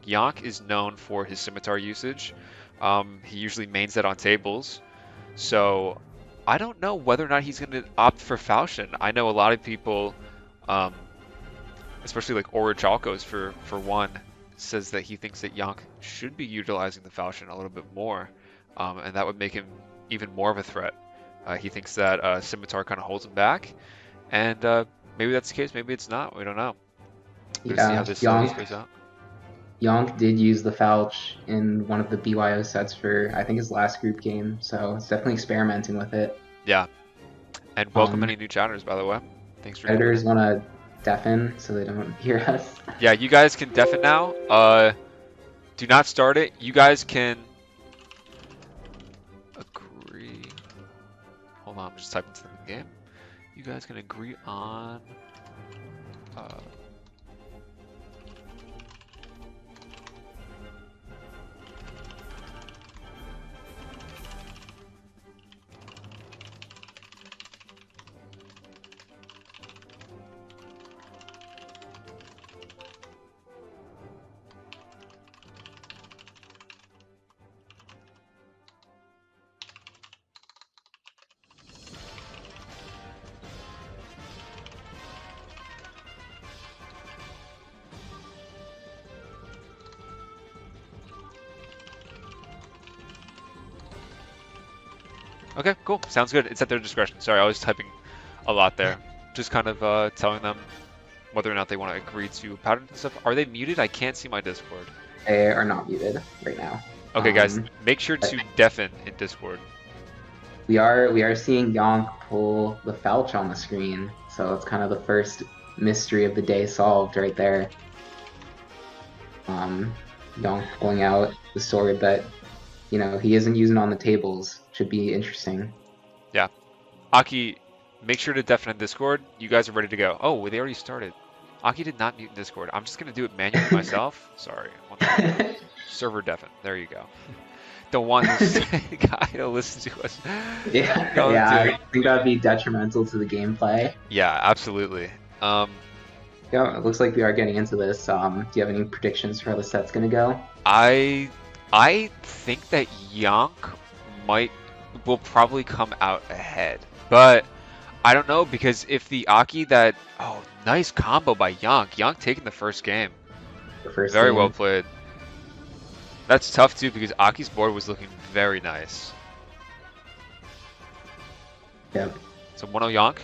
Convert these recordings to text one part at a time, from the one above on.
Yonk is known for his scimitar usage. He usually mains that on tables. So I don't know whether or not he's going to opt for Falchion. I know a lot of people, um, especially like Orichalcos for one, says that he thinks that Yonk should be utilizing the Falchion a little bit more, and that would make him even more of a threat. He thinks that Scimitar kind of holds him back, and maybe that's the case, maybe it's not. We don't know. We'll see how Yeah, this plays out. Yonk did use the Falch in one of the BYO sets for I think his last group game, so it's definitely experimenting with it. Yeah, and welcome any new chatters, by the way. Thanks for coming in. Editors want to deafen so they don't hear us. Yeah, you guys can deafen now. Do not start it. You guys can agree. Hold on, I'm just typing something in the game. You guys can agree on. Uh, Okay, cool. Sounds good. It's at their discretion. Sorry, I was typing a lot there. Just kind of telling them whether or not they want to agree to patterns and stuff. Are they muted? I can't see my Discord. They are not muted right now. Okay, guys, make sure to deafen in Discord. We are seeing Yonk pull the Falch on the screen, so it's kind of the first mystery of the day solved right there. Yonk pulling out the sword that he isn't using on the tables should be interesting. Yeah. Aki, make sure to deafen in Discord. You guys are ready to go. Oh, they already started. Aki did not mute in Discord. I'm just going to do it manually myself. Sorry. Server deafen. There you go. The one guy to listen to us. Yeah, I think that'd be detrimental to the gameplay. Yeah, absolutely. Yeah, it looks like we are getting into this. Do you have any predictions for how the set's going to go? I think that Yonk will probably come out ahead, but I don't know because if the Aki nice combo by Yonk taking the first game, very well played. That's tough too because Aki's board was looking very nice. Yep. So 1-0 Yonk.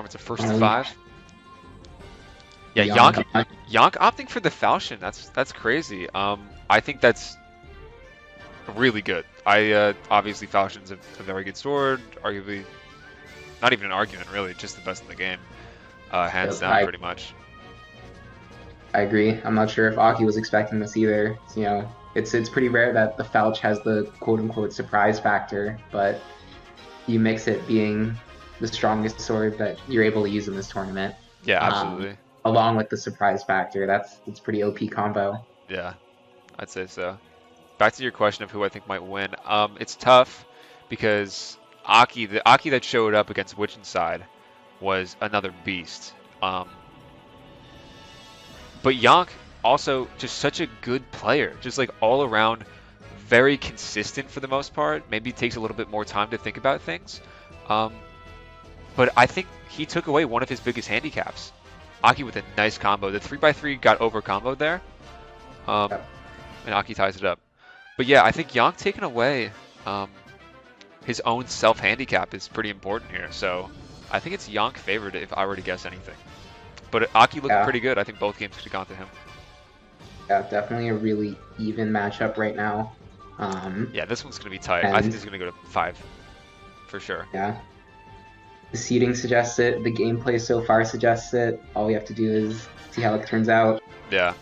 It's a first to 5. Yeah, Yonk opting for the Falchion. That's crazy. I think that's really good. Obviously Falchion's a very good sword. Arguably, not even an argument really, just the best in the game, hands down, pretty much. I agree. I'm not sure if Aki was expecting this either. It's pretty rare that the Falch has the quote-unquote surprise factor, but you mix it being the strongest sword that you're able to use in this tournament. Yeah, absolutely. Along with the surprise factor, it's pretty OP combo. Yeah, I'd say so. Back to your question of who I think might win. It's tough because the Aki that showed up against Wichenside was another beast. But Yonk also just such a good player, just like all around very consistent for the most part. Maybe it takes a little bit more time to think about things. But I think he took away one of his biggest handicaps. Aki with a nice combo. The 3x3 got over comboed there. And Aki ties it up. But yeah, I think Yonk taking away his own self-handicap is pretty important here. So I think it's Yonk favored if I were to guess anything. But Aki looked pretty good. I think both games could have gone to him. Yeah, definitely a really even matchup right now. Yeah, this one's going to be tight. I think this is going to go to 5 for sure. Yeah. The seeding suggests it. The gameplay so far suggests it. All we have to do is see how it turns out. Yeah.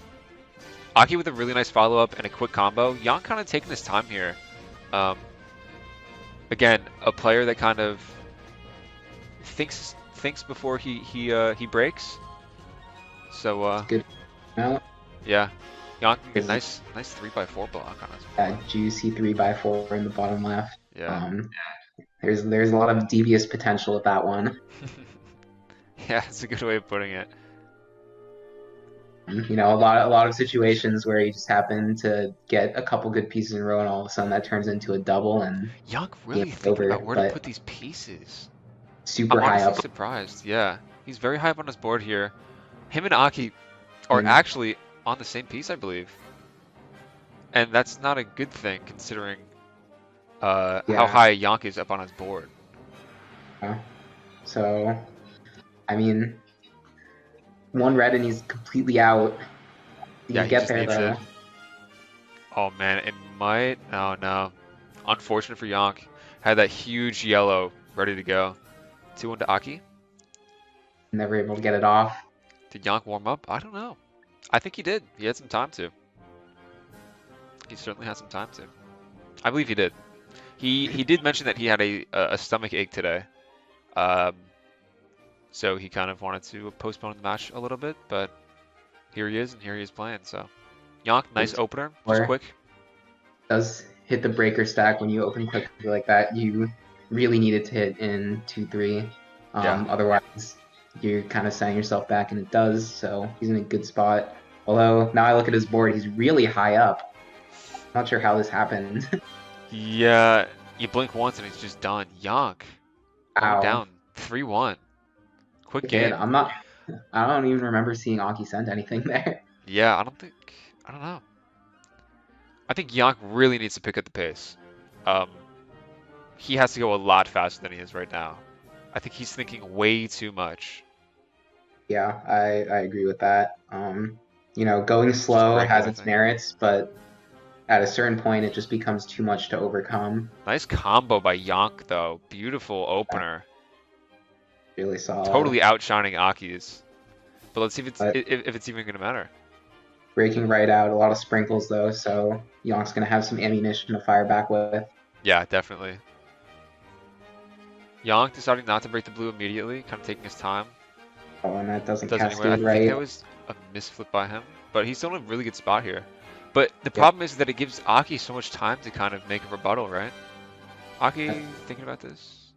Aki with a really nice follow-up and a quick combo. Yonk kind of taking his time here. Again, a player that kind of thinks before he breaks. So good. Yeah, Yonk can get a nice 3x4 block on us. That juicy 3x4 in the bottom left. Yeah. There's a lot of devious potential with that one. Yeah, it's a good way of putting it. You know, a lot of situations where you just happen to get a couple good pieces in a row, and all of a sudden that turns into a double, and Yonk game's really thinking about over. where to But put these pieces. super I'm high honestly up. surprised. Yeah, he's very high up on his board here. Him and Aki are And actually on the same piece, I believe. And that's not a good thing considering how yeah, high Yonk is up on his board. so I mean, one red and he's completely out. You Yeah, can he get just there needs it. though. Oh man, it might. Oh no. Unfortunate for Yonk. Had that huge yellow ready to go. 2-1 to Aki. Never able to get it off. Did Yonk warm up? I don't know. I think he did. He had some time to. He certainly had some time to. I believe he did. He did mention that he had a stomach ache today. Um, so he kind of wanted to postpone the match a little bit, but here he is and here he is playing. So Yonk, nice Just opener, just or quick. does hit the breaker stack when you open quickly like that. You really need it to hit in 2-3. Yeah. Otherwise, you're kind of setting yourself back, and it does. So he's in a good spot. Although now I look at his board, he's really high up. Not sure how this happened. Yeah, you blink once and it's just done. Yonk going Ow. down 3-1. Quick Kid, game. I'm not. I don't even remember seeing Aki send anything there. Yeah, I don't know. I think Yonk really needs to pick up the pace. Um, he has to go a lot faster than he is right now. I think he's thinking way too much. Yeah, I agree with that. You know, going Just slow break it, has I its think. merits, but at a certain point, it just becomes too much to overcome. Nice combo by Yonk, though. Beautiful Yeah, opener. really solid. Totally outshining Aki's. But let's see if But if it's even gonna matter. breaking right out, a lot of sprinkles though, so Yonk's gonna have some ammunition to fire back with. Yeah, definitely. Yonk deciding not to break the blue immediately, kind of taking his time. Oh, and that doesn't Does anyway. I cascade think that right. was a misflip by him, but he's still in a really good spot here. But the Yep. problem is that it gives Aki so much time to kind of make a rebuttal, right? Aki thinking about this.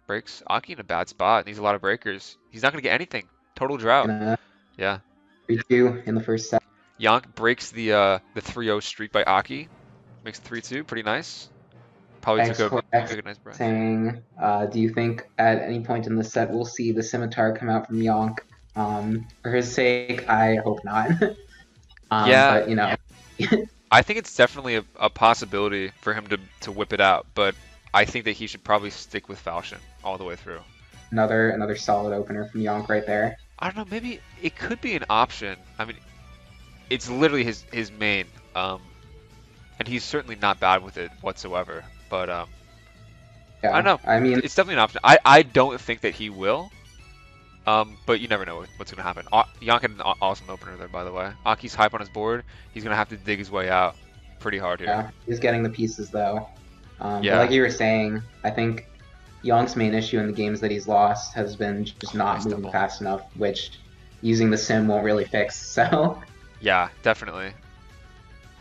Breaks. Aki in a bad spot. Needs a lot of breakers. He's not going to get anything. Total drought. Gonna Yeah. 3-2 in the first set. Yonk breaks the 3-0 streak by Aki. Makes 3-2. Pretty nice. Probably X took a nice breath. saying, do you think at any point in the set we'll see the scimitar come out from Yonk? For his sake, I hope not. Yeah, But you know, I think it's definitely a possibility for him to whip it out, but I think that he should probably stick with Falchion all the way through. another solid opener from Yonk right there. I don't know, maybe it could be an option. I mean, it's literally his main, and he's certainly not bad with it whatsoever. But I don't Yeah, know. I mean, It's definitely an option. I don't think that he will, but you never know what's gonna happen. Yonk had an awesome opener there, by the way. Aki's hype on his board. He's gonna have to dig his way out pretty hard here. yeah, he's getting the pieces though. But Yeah. like you were saying, I think Yonk's main issue in the games that he's lost has been just Oh, not nice moving double. fast enough, which using the sim won't really fix. So Yeah, definitely.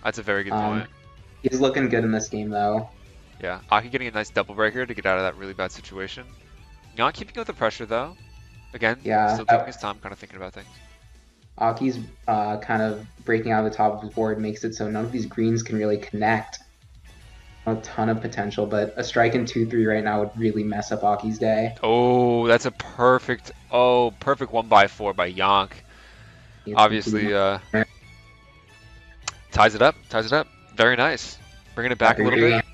That's a very good point. he's looking good in this game though. Yeah, Aki getting a nice double breaker to get out of that really bad situation. Not keeping up the pressure though. Again, Yeah, still taking his time, kind of thinking about things. Aki's kind of breaking out of the top of his board makes it so none of these greens can really connect. A ton of potential, but a strike in 2-3 right now would really mess up Aki's day. Oh, that's a perfect 1x4 by Yonk. He's Obviously, ties it up, Very nice. Bringing it back a little bit.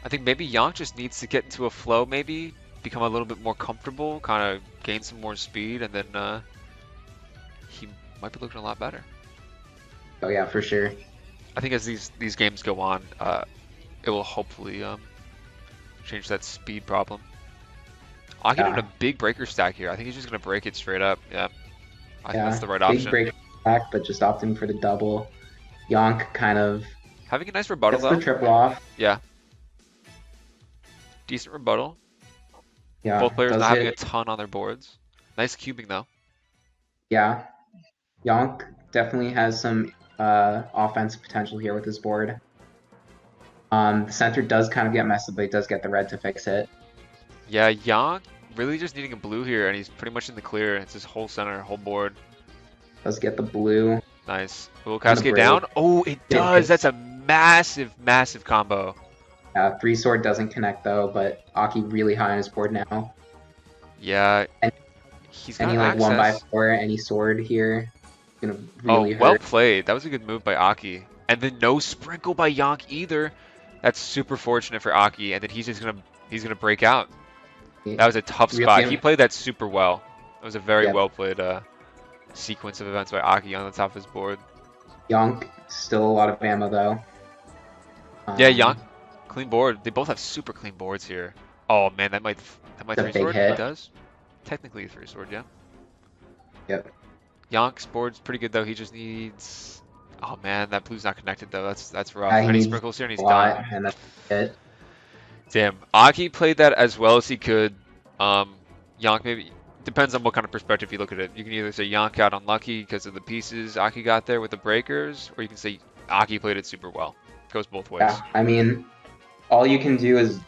I think maybe Yonk just needs to get into a flow, maybe become a little bit more comfortable, kind of gain some more speed, and then he might be looking a lot better. Oh yeah, for sure. I think as these games go on, it will hopefully change that speed problem. Aki doing a big breaker stack here. I think he's just gonna break it straight up. Yeah, I think that's the right big option. break back, but just opting for the double. Yonk kind of Having a nice rebuttal gets though. the triple off. Yeah, decent rebuttal. Yeah, Both players does not having hit. a ton on their boards. Nice cubing though. Yeah, Yonk definitely has some offensive potential here with his board. The center does kind of get messed up, but he does get the red to fix it. Yeah, Yonk really just needing a blue here, and he's pretty much in the clear. It's his whole center, whole board. Does get the blue. Nice. Will And the cascade break. down? Oh, it does. That's a massive, massive combo. 3-sword doesn't connect though, but Aki really high on his board now. Yeah. And He's got any like access. 1x4, any sword here, gonna really hurt. Well played. That was a good move by Aki. And then no sprinkle by Yonk either. That's super fortunate for Aki. And then he's gonna break out. That was a tough spot. He played that super well. It was a very well played sequence of events by Aki on the top of his board. Yonk, still a lot of ammo though. Yeah, Yonk, clean board. They both have super clean boards here. Oh man, that might 3-sword. It does. Technically a 3-sword, yeah. Yep. Yonk's board's pretty good though. He just needs. Oh man, that blue's not connected though. That's rough. He Any sprinkles here and he's done. And that's it. Damn, Aki played that as well as he could. Yonk maybe depends on what kind of perspective you look at it. You can either say Yonk got unlucky because of the pieces Aki got there with the breakers, or you can say Aki played it super well. It goes both ways. Yeah, I mean, all you can do is,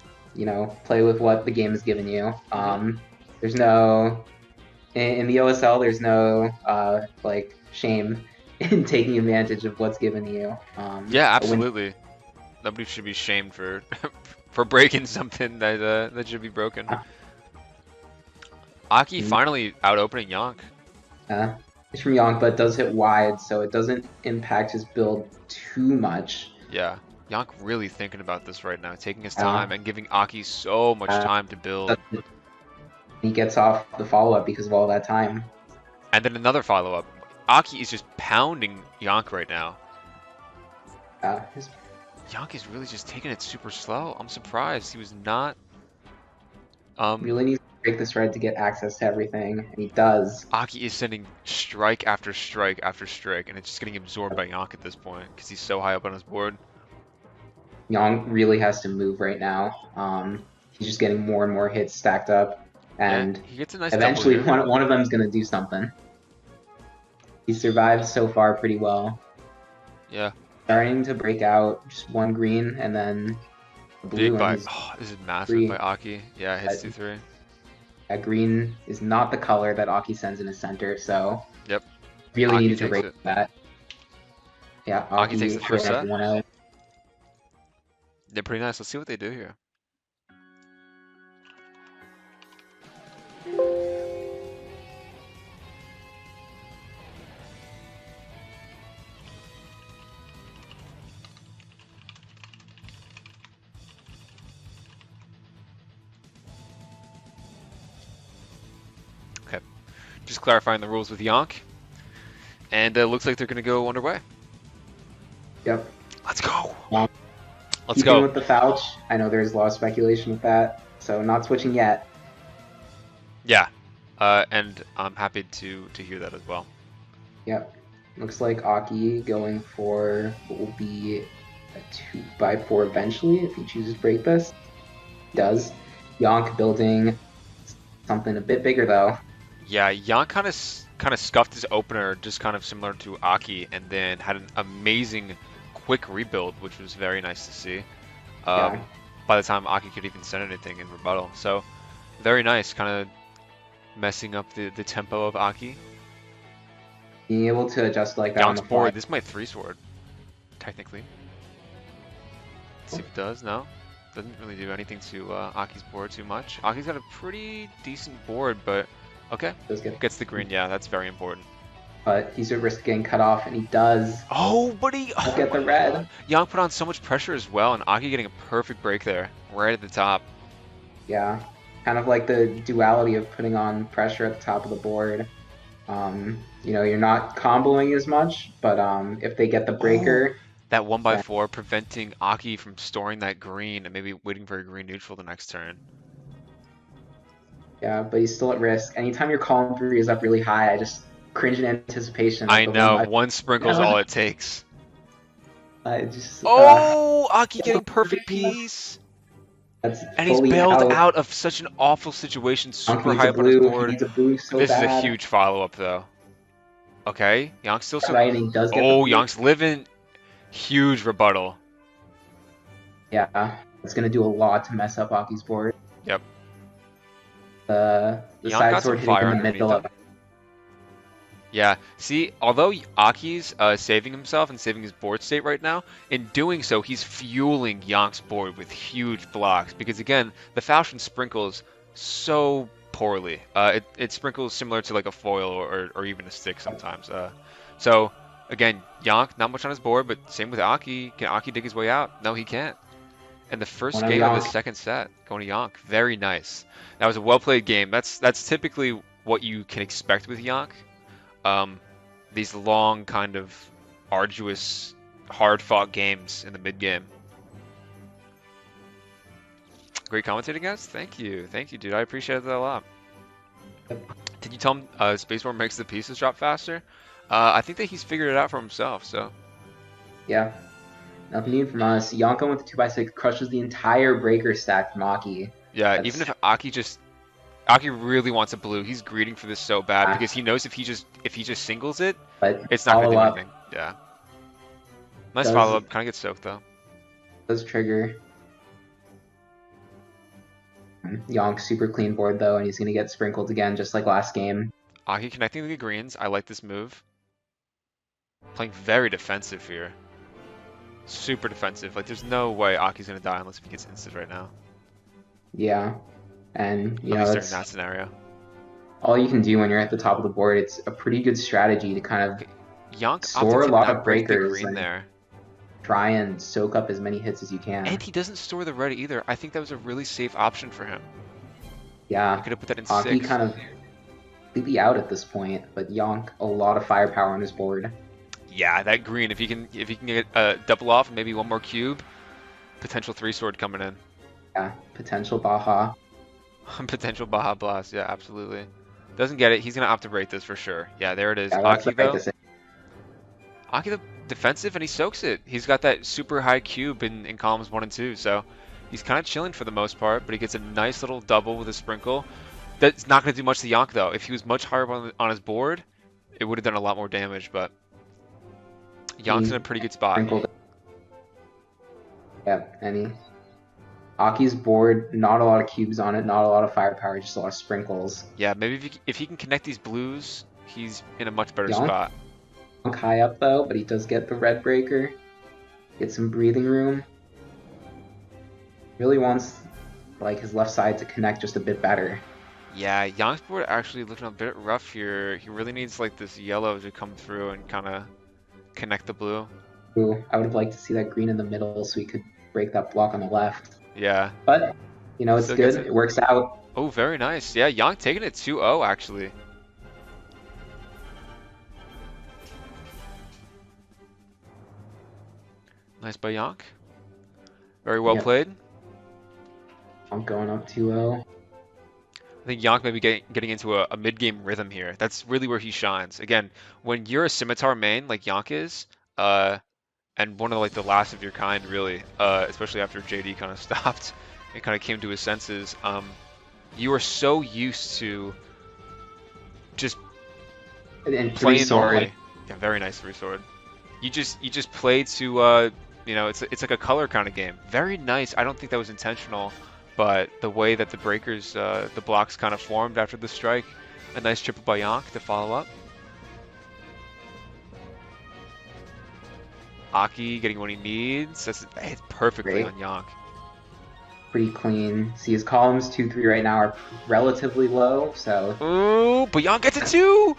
play with what the game has given you. There's no in the OSL. There's no like shame in taking advantage of what's given you. Yeah, absolutely. Nobody should be shamed for for breaking something that should be broken. Aki finally out opening Yonk. It's from Yonk, but it does hit wide, so it doesn't impact his build too much. Yeah, Yonk really thinking about this right now, taking his time and giving Aki so much time to build. He gets off the follow-up because of all that time. And then another follow-up. Aki is just pounding Yonk right now. Yonk is really just taking it super slow. I'm surprised. He was not... really needs to break this red to get access to everything, and he does. Aki is sending strike after strike after strike, and it's just getting absorbed by Yonk at this point, because he's so high up on his board. Yonk really has to move right now. He's just getting more and more hits stacked up, and he gets a nice eventually one of them is going to do something. He survives so far pretty well. Yeah. Starting to break out, just one green, and then blue. Big by, this is massive by Aki. Yeah, hits 2-3. Green is not the color that Aki sends in his center, so yep. Really needed to break that. Yeah, Aki takes the first set. They're pretty nice. Let's see what they do here. Okay, just clarifying the rules with Yonk, and it looks like they're going to go underway. Yep. Let's go. Let's go. With the Falch, I know there's a lot of speculation with that, so not switching yet. Yeah, and I'm happy to hear that as well. Yep. Looks like Aki going for what will be a 2x4 eventually if he chooses break this. He does. Yonk building something a bit bigger though. Yeah, Yonk kind of scuffed his opener, just kind of similar to Aki, and then had an amazing quick rebuild, which was very nice to see. By the time Aki could even send anything in rebuttal, so very nice, kind of messing up the tempo of Aki. Being able to adjust like that. Yonk's on the board. This might 3-sword, technically. Let's see if it does. No, doesn't really do anything to Aki's board too much. Aki's got a pretty decent board, but okay, gets the green. Yeah, that's very important. But he's at risk of getting cut off, and he does. Oh, but he get the red. Yonk put on so much pressure as well, and Aki getting a perfect break there, right at the top. Yeah, kind of like the duality of putting on pressure at the top of the board. You're not comboing as much, but if they get the breaker... that 1x4 preventing Aki from storing that green and maybe waiting for a green neutral the next turn. Yeah, but he's still at risk. Anytime your column 3 is up really high, I just cringe in anticipation. I know, one sprinkle's all it takes. Aki getting perfect piece! And he's bailed out of such an awful situation, super high up on his board. This is a huge follow-up, though. Okay, Yonk's still so... Yonk's living. Huge rebuttal. Yeah, it's going to do a lot to mess up Aki's board. Yep. The Yonk side got some sword hitting fire in the underneath middle him. of Yeah, see, although Aki's saving himself and saving his board state right now, in doing so, he's fueling Yonk's board with huge blocks. Because again, the Falchion sprinkles so poorly. It sprinkles similar to like a foil or even a stick sometimes. So again, Yonk, not much on his board, but same with Aki. Can Aki dig his way out? No, he can't. And the first one of game of the Yonk. second set, going to Yonk. Very nice. That was a well-played game. That's typically what you can expect with Yonk. These long, kind of arduous, hard-fought games in the mid-game. Great commentating, guys. Thank you, dude. I appreciate that a lot. Did you tell him Spaceborne makes the pieces drop faster? I think that he's figured it out for himself. So Yeah. Nothing new from us. Yonko with the 2x6 crushes the entire breaker stack from Aki. yeah, That's- even if Aki really wants a blue, he's greeting for this so bad because he knows if he just singles it, But it's not gonna do follow-up anything. Yeah. Nice Does- follow up. Kind of gets soaked though. does trigger. Yonk super clean board though, and he's gonna get sprinkled again just like last game. Aki connecting the greens. I like this move. Playing very defensive here. Super defensive. Like there's no way Aki's gonna die unless he gets instant right now. Yeah. And you At know least that's during that scenario. all you can do when you're at the top of the board. It's a pretty good strategy to kind of Yonk store opted a to lot not of break the breakers green and there. try and soak up as many hits as you can. And he doesn't store the red either. I think that was a really safe option for him. He Yeah. could have put that in Aki 6. kind of completely out at this point, but Yonk a lot of firepower on his board. Yeah, that green. If he can get a double off and maybe one more cube, potential 3-sword coming in. Yeah. Potential Baja. Potential Baja Blast. Yeah, absolutely. Doesn't get it. He's gonna opt to break this for sure. Yeah, there it is. Yeah, that's Aki the right though. decision. Aki the defensive and he soaks it. He's got that super high cube in columns 1 and 2, so he's kind of chilling for the most part, but he gets a nice little double with a sprinkle. That's not going to do much to Yonk though. If he was much higher on his board, it would have done a lot more damage, but Yonk's in a pretty good spot. Sprinkled. Yep, and Aki's board, not a lot of cubes on it, not a lot of firepower, just a lot of sprinkles. Yeah, maybe if he can connect these blues, he's in a much better Yonk? spot. Yonk high up though, but he does get the red breaker. Get some breathing room. Really wants like his left side to connect just a bit better. Yeah, Yonk's board actually looking a bit rough here. He really needs like this yellow to come through and kind of connect the blue. Ooh, I would have liked to see that green in the middle so he could break that block on the left. Yeah. But, you know, it's Still gets good. it. It works out. Oh, very nice. Yeah, Yonk taking it 2-0 actually. Nice by Yonk. Very well Yeah. played. I'm going up 2-0. I think Yonk may be getting into a mid-game rhythm here. That's really where he shines. Again, when you're a Scimitar main like Yonk is, and one of like the last of your kind really, especially after JD kind of stopped and kind of came to his senses, you are so used to just And playing 3-sword. normally. Yeah, very nice 3-sword. You just play to you know, it's like a color kind of game. Very nice. I don't think that was intentional, but the way that the breakers, the blocks kind of formed after the strike, a nice triple by Yonk to follow up. Aki getting what he needs. That's hits perfectly Great. on Yonk. Pretty clean. See, his columns 2-3 right now are relatively low, so Ooh, but Yonk gets a 2!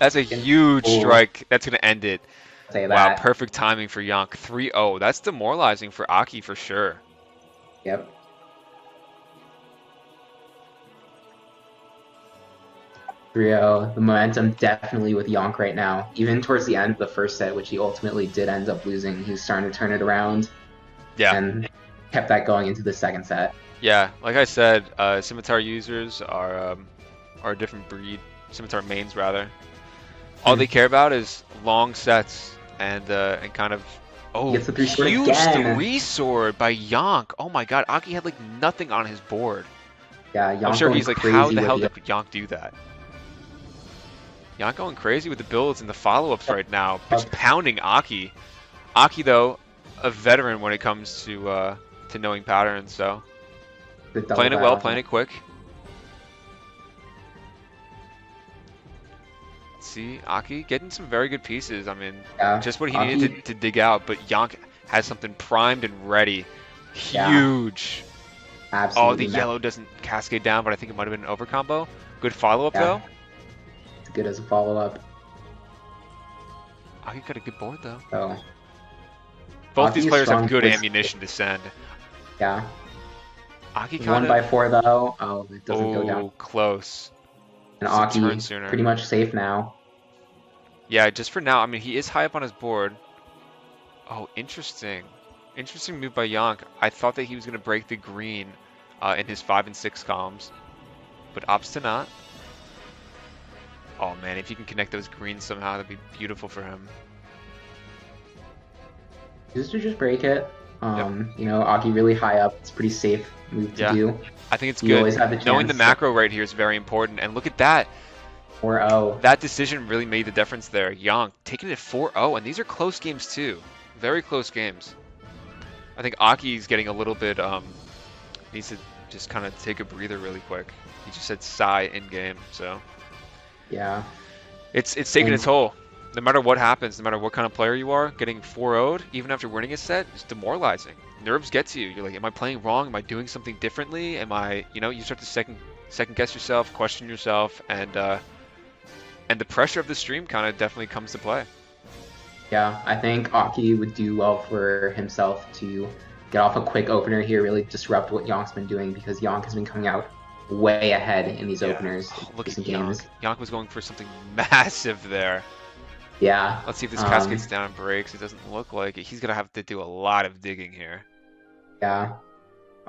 That's a huge Ooh. strike. That's going to end it. say Wow, that. perfect timing for Yonk. 3-0. That's demoralizing for Aki for sure. Yep. The momentum definitely with Yonk right now. Even towards the end of the first set, which he ultimately did end up losing, he was starting to turn it around Yeah. and kept that going into the second set. Yeah, like I said, Scimitar users are a different breed. Scimitar mains, rather. All they care about is long sets and kind of Gets the 3-sword huge again. 3-sword by Yonk. Oh my God, Aki had like nothing on his board. Yeah, Yonk I'm sure going he's like, crazy how the with hell the- did Yonk do that? Yonk going crazy with the builds and the follow-ups right now, just pounding Aki. Aki though, a veteran when it comes to knowing patterns, so the double playing it well, dial. playing it quick. see Aki getting some very good pieces. I mean, Yeah, just what he Aki, needed to dig out, but Yonk has something primed and ready. yeah, Huge. Oh, the absolutely yellow doesn't cascade down, but I think it might have been an over combo. Good follow-up, yeah, though. it's good as a follow-up. Aki got a good board, though. So Both these Aki is players have strong good towards, ammunition to send. yeah. Aki kind One of... by four though. Oh, it doesn't go down. Oh, close. And Just a turn Aki sooner. pretty much safe now. Yeah, just for now. I mean, he is high up on his board. Oh, interesting. Interesting move by Yonk. I thought that he was going to break the green in his 5 and 6 columns, but opts to not. Oh man, if you can connect those greens somehow, that'd be beautiful for him. Just break it. Yep. You know, Aki really high up. It's a pretty safe move to do. I think it's You good. always have the Knowing the chance macro right here is very important. And look at that. 4-0. That decision really made the difference there. Yonk taking it 4-0, and these are close games too. Very close games. I think Aki's getting a little bit, needs to just kind of take a breather really quick. He just said sigh in game, so. Yeah. It's taking a toll. No matter what happens, no matter what kind of player you are, getting 4-0'd, even after winning a set, is demoralizing. Nerves get to you. You're like, am I playing wrong? Am I doing something differently? Am I, you know, you start to second guess yourself, question yourself, and the pressure of the stream kind of definitely comes to play. Yeah, I think Aki would do well for himself to get off a quick opener here, really disrupt what Yonk's been doing, because Yonk has been coming out way ahead in these openers. Oh, look at in Yonk. games. Yonk was going for something massive there. Yeah. Let's see if this cascades down and breaks. It doesn't look like it. He's going to have to do a lot of digging here. Yeah.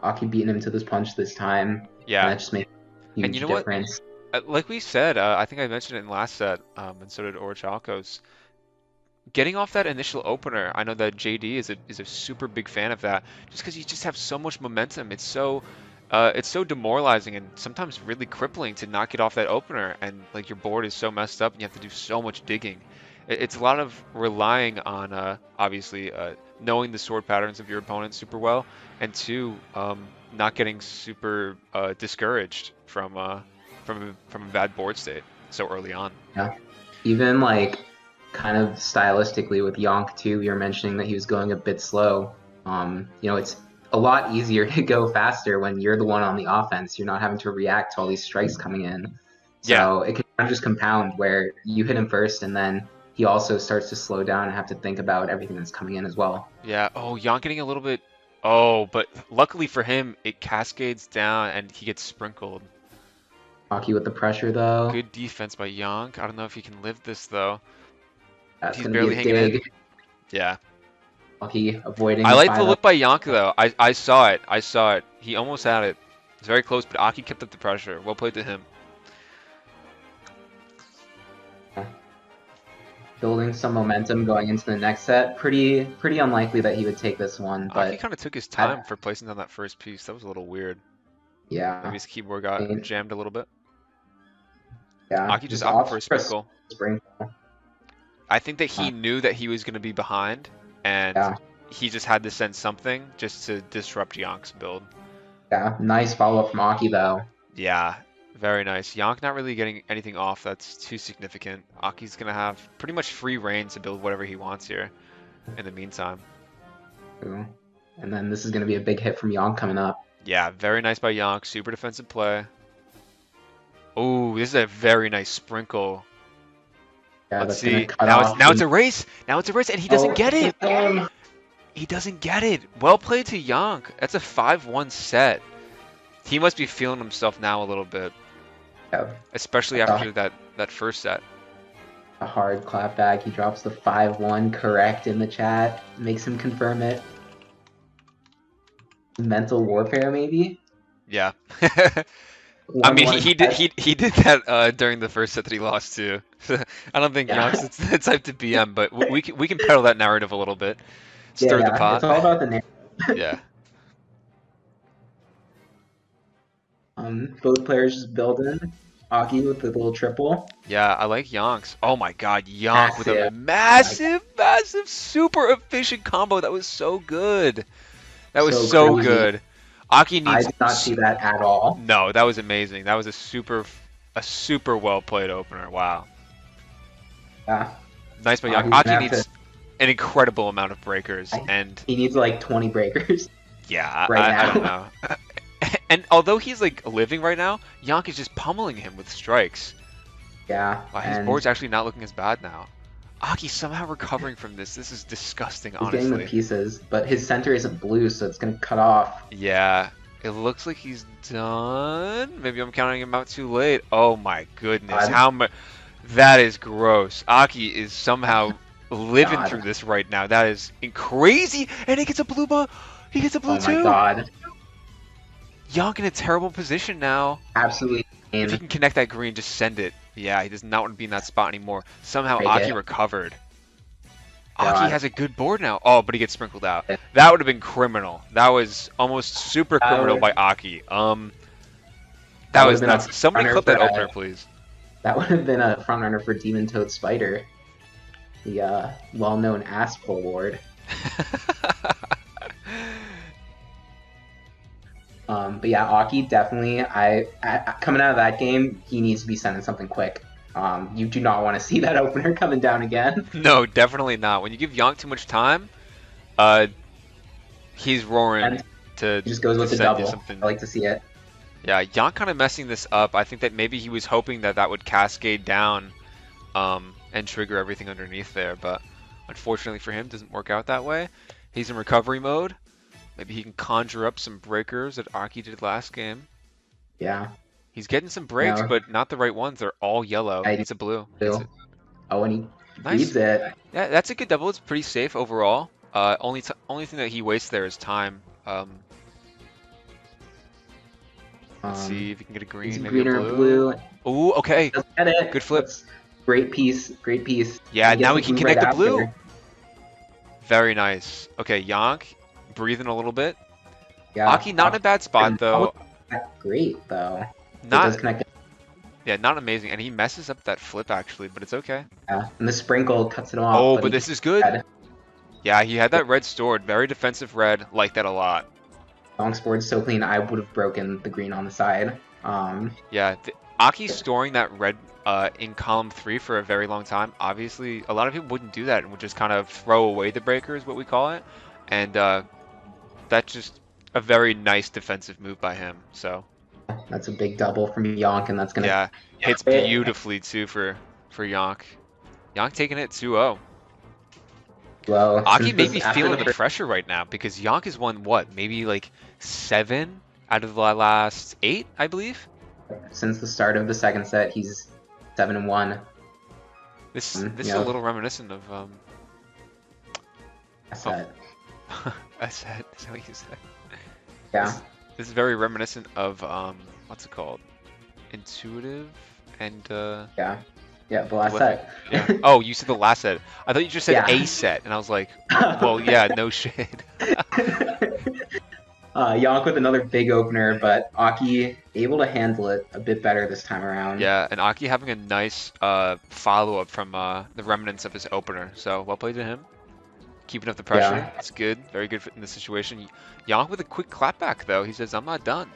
Aki beating him to this punch this time. Yeah. And that just makes a huge and you know difference. What? Like we said, I think I mentioned it in last set, and so did Orichalcos. Getting off that initial opener, I know that JD is a super big fan of that, just because you just have so much momentum. It's so demoralizing and sometimes really crippling to not get off that opener, and like your board is so messed up and you have to do so much digging. It's a lot of relying on obviously knowing the sword patterns of your opponent super well, and two, not getting super discouraged from a bad board state so early on. Yeah. Even like kind of stylistically with Yonk too, you're mentioning that he was going a bit slow. You know, it's a lot easier to go faster when you're the one on the offense. You're not having to react to all these strikes coming in. So it can kind of just compound where you hit him first and then he also starts to slow down and have to think about everything that's coming in as well. Yeah. Oh, Yonk getting a little bit. Oh, but luckily for him, it cascades down and he gets sprinkled. Aki with the pressure though. Good defense by Yonk. I don't know if he can live this though. That's He's gonna barely be a hanging dig. in. Yeah. Aki avoiding. I like the 5-0. look by Yonk though. I saw it. I saw it. He almost had it. It's very close, but Aki kept up the pressure. Well played to him. Building some momentum going into the next set. Pretty unlikely that he would take this one, but Aki kind of took his time for placing down that first piece. That was a little weird. yeah. Maybe his keyboard got jammed a little bit. Yeah. Aki just opted for a sprinkle. Sprinkle. I think that he knew that he was going to be behind, and he just had to send something just to disrupt Yonk's build. Yeah, nice follow-up from Aki, though. Yeah, very nice. Yonk not really getting anything off that's too significant. Aki's going to have pretty much free reign to build whatever he wants here in the meantime. Ooh. And then this is going to be a big hit from Yonk coming up. Yeah, very nice by Yonk. Super defensive play. Oh, this is a very nice sprinkle. Yeah, let's see. Now it's a race. Now it's a race, and he doesn't get it. He doesn't get it. Well played to Yonk. That's a 5-1 set. He must be feeling himself now a little bit, especially after that first set. A hard clap back. He drops the 5-1 correct in the chat. Makes him confirm it. Mental warfare, maybe. Yeah. I mean, he did that during the first set that he lost to. I don't think Yonk's the type to BM, but we can peddle that narrative a little bit. Stir the pot. It's all about the narrative. Yeah. Both players just building. Aki with the little triple. Yeah, I like Yonk's. Oh my god, Yonk with a massive, super efficient combo. That was so good. That was so good. Aki needs. I did not see that at all. No, that was amazing. That was a super well played opener. Wow. Nice by Yonk. He's gonna Aki have needs an incredible amount of breakers, to. and He needs like 20 breakers. yeah, Right I don't now. know. And although he's like living right now, Yonk is just pummeling him with strikes. Yeah, Wow, his and board's actually not looking as bad now. Aki somehow recovering from this. This is disgusting, he's getting the honestly. pieces, but his center isn't blue, so it's gonna cut off. Yeah, it looks like he's done. Maybe I'm counting him out too late. Oh my goodness, God. how much? That is gross. Aki is somehow living God. through this right now. That is crazy, and he gets a blue ball. He gets a blue Oh my too. God. Yonk in a terrible position now. Absolutely If he insane. can connect that green, just send it. Yeah, he does not want to be in that spot anymore. Somehow Break Aki it. recovered. God. Aki has a good board now. Oh, but he gets sprinkled out. That would have been criminal. That was almost super criminal by Aki. That was would've been a nuts. Somebody runner clip that for, opener, please. That would have been a front runner for Demon Toad Spider, the well-known ass pull ward. But yeah, Aki definitely. Coming out of that game, he needs to be sending something quick. You do not want to see that opener coming down again. No, definitely not. When you give Yonk too much time, he's roaring And to he just goes with the send you double. something. I like to see it. Yeah, Yonk kind of messing this up. I think that maybe he was hoping that that would cascade down and trigger everything underneath there, but unfortunately for him, it doesn't work out that way. He's in recovery mode. Maybe he can conjure up some breakers that Aki did last game. Yeah. He's getting some breaks, No. but not the right ones. They're all yellow. He needs a blue. Gets it. Oh, and he Nice. reads it. Yeah, that's a good double. It's pretty safe overall. Only thing that he wastes there is time. Let's see if he can get a green, He's maybe green a or blue. blue. Ooh, okay. Doesn't get it. Good flip. That's great piece. Great piece. Yeah, He gets now the we can blue connect right the blue. after. Very nice. Okay, Yonk, breathing a little bit. Yeah. Aki not in a bad spot though. Great though. It Not does connect. yeah, not amazing, and he messes up that flip actually, but it's okay. Yeah. And the sprinkle cuts it off. Oh, but but he this is good. had Yeah, he had that red stored. Very defensive red. Like that a lot. Yonk's board's so clean. I would have broken the green on the side. Yeah, Aki storing that red in column 3 for a very long time. Obviously, a lot of people wouldn't do that and would just kind of throw away the breakers, what we call it. And that's just a very nice defensive move by him. So That's a big double from Yonk, and that's gonna. yeah, hits beautifully too for Yonk. Yonk taking it 2-0. Well, Aki since may this- be after feeling the the pressure right now because Yonk has won what, maybe like 7 out of the last 8, I believe. Since the start of the second set, he's 7-1. This Yeah. is a little reminiscent of Set. I said, is that what you said? Yeah. This is very reminiscent of what's it called? Intuitive and Yeah. Yeah. The last Prolific. set. Yeah. Oh, you said the last set. I thought you just said Yeah. a set, and I was like, well, yeah, no shit. Yonk with another big opener, but Aki able to handle it a bit better this time around. Yeah, and Aki having a nice follow up from the remnants of his opener. So well played to him. Keeping up the pressure. Yeah. It's good. Very good in this situation. Yonk with a quick clapback though. He says, "I'm not done.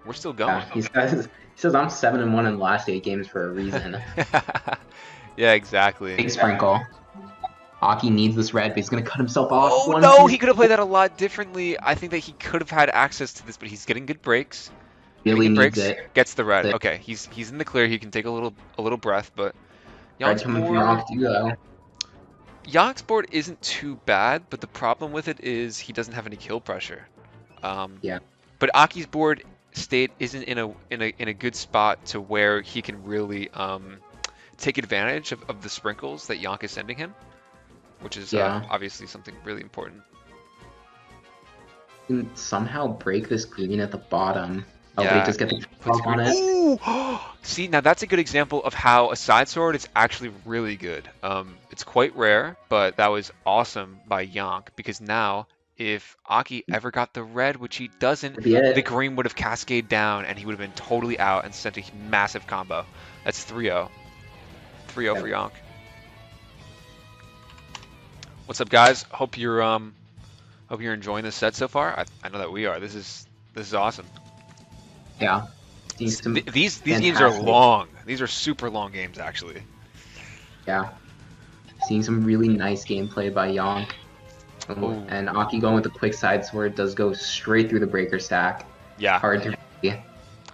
We're still going." Yeah, he says I'm 7-1 in the last 8 games for a reason. Yeah, exactly. Big sprinkle. Aki needs this red, but he's gonna cut himself off. Oh One no, piece. he could have played that a lot differently. I think that he could have had access to this, but he's getting good breaks. Really Getting good needs breaks, it. gets the red. It- Okay, he's in the clear. He can take a little breath, but Red Yonk's coming from board, Yonk too, though. Yonk's board isn't too bad, but the problem with it is he doesn't have any kill pressure. Yeah. But Aki's board state isn't in a good spot to where he can really take advantage of the sprinkles that Yonk is sending him, which is Yeah. obviously something really important. Can somehow break this green at the bottom. Oh, Yeah. wait, just get the Puts off on green- it. Ooh! See, now that's a good example of how a side sword is actually really good. It's quite rare, but that was awesome by Yonk because now if Aki ever got the red, which he doesn't, Could be it. the green would have cascaded down and he would have been totally out and sent a massive combo. That's 3-0. 3-0 for Yonk. What's up, guys? Hope you're enjoying this set so far. I know that we are. This is awesome. Yeah. Seems to- These games are fantastic. long. These are super long games, actually. Yeah. seeing some really nice gameplay by Yonk. Ooh. And Aki going with the quick side sword does go straight through the breaker stack. Yeah. Hard to really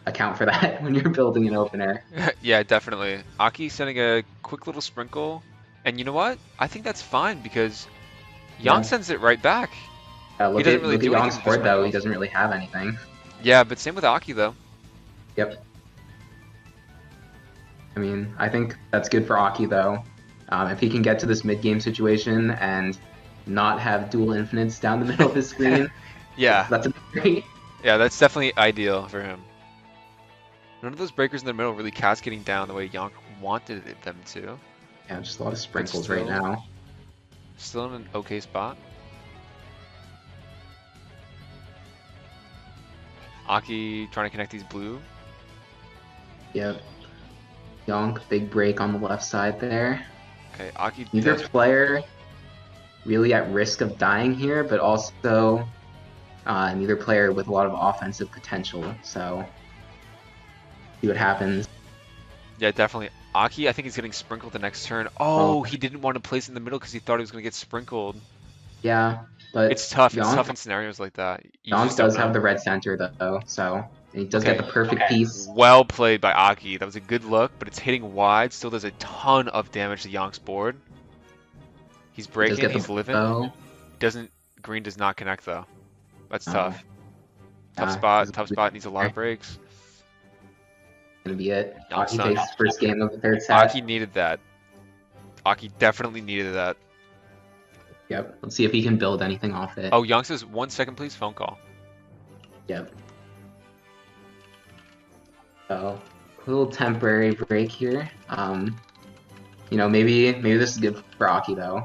account for that when you're building an opener. Yeah, definitely. Aki sending a quick little sprinkle. And you know what? I think that's fine because Yonk sends it right back. Look He doesn't really at do anything Yonk's with the board though. He sprinkles. doesn't really have anything. Yeah, but same with Aki though. Yep. I mean, I think that's good for Aki though. If he can get to this mid-game situation and not have dual infinites down the middle of his screen, Yeah. that's a great. Yeah, that's definitely ideal for him. None of those breakers in the middle really cascading down the way Yonk wanted them to. Yeah, just a lot of sprinkles still- right now. Still in an okay spot. Aki trying to connect these blue. Yep. Yonk, big break on the left side there. Okay, Aki Neither does. player really at risk of dying here, but also neither player with a lot of offensive potential. So see what happens. Yeah, definitely. Aki, I think he's getting sprinkled the next turn. Oh, he didn't want to place it in the middle because he thought he was going to get sprinkled. Yeah, but It's tough. It's Yonk, tough in scenarios like that. You Yonk just don't does have know. the red center though, so he does Okay. get the perfect piece. Well played by Aki. That was a good look, but it's hitting wide. Still does a ton of damage to Yonk's board. He's He does breaking. get the He's living. bow. Green does not connect though. That's Oh. tough. Tough Yeah, spot. he's Tough spot. Needs a lot of breaks. Gonna be it. Yonk's Aki done. takes his first game of the third set. Aki needed that. Aki definitely needed that. Yep. Let's see if he can build anything off it. Oh, Yonk says 1 second, please. Phone call. Yep. So, a little temporary break here. You know, maybe this is good for Aki though.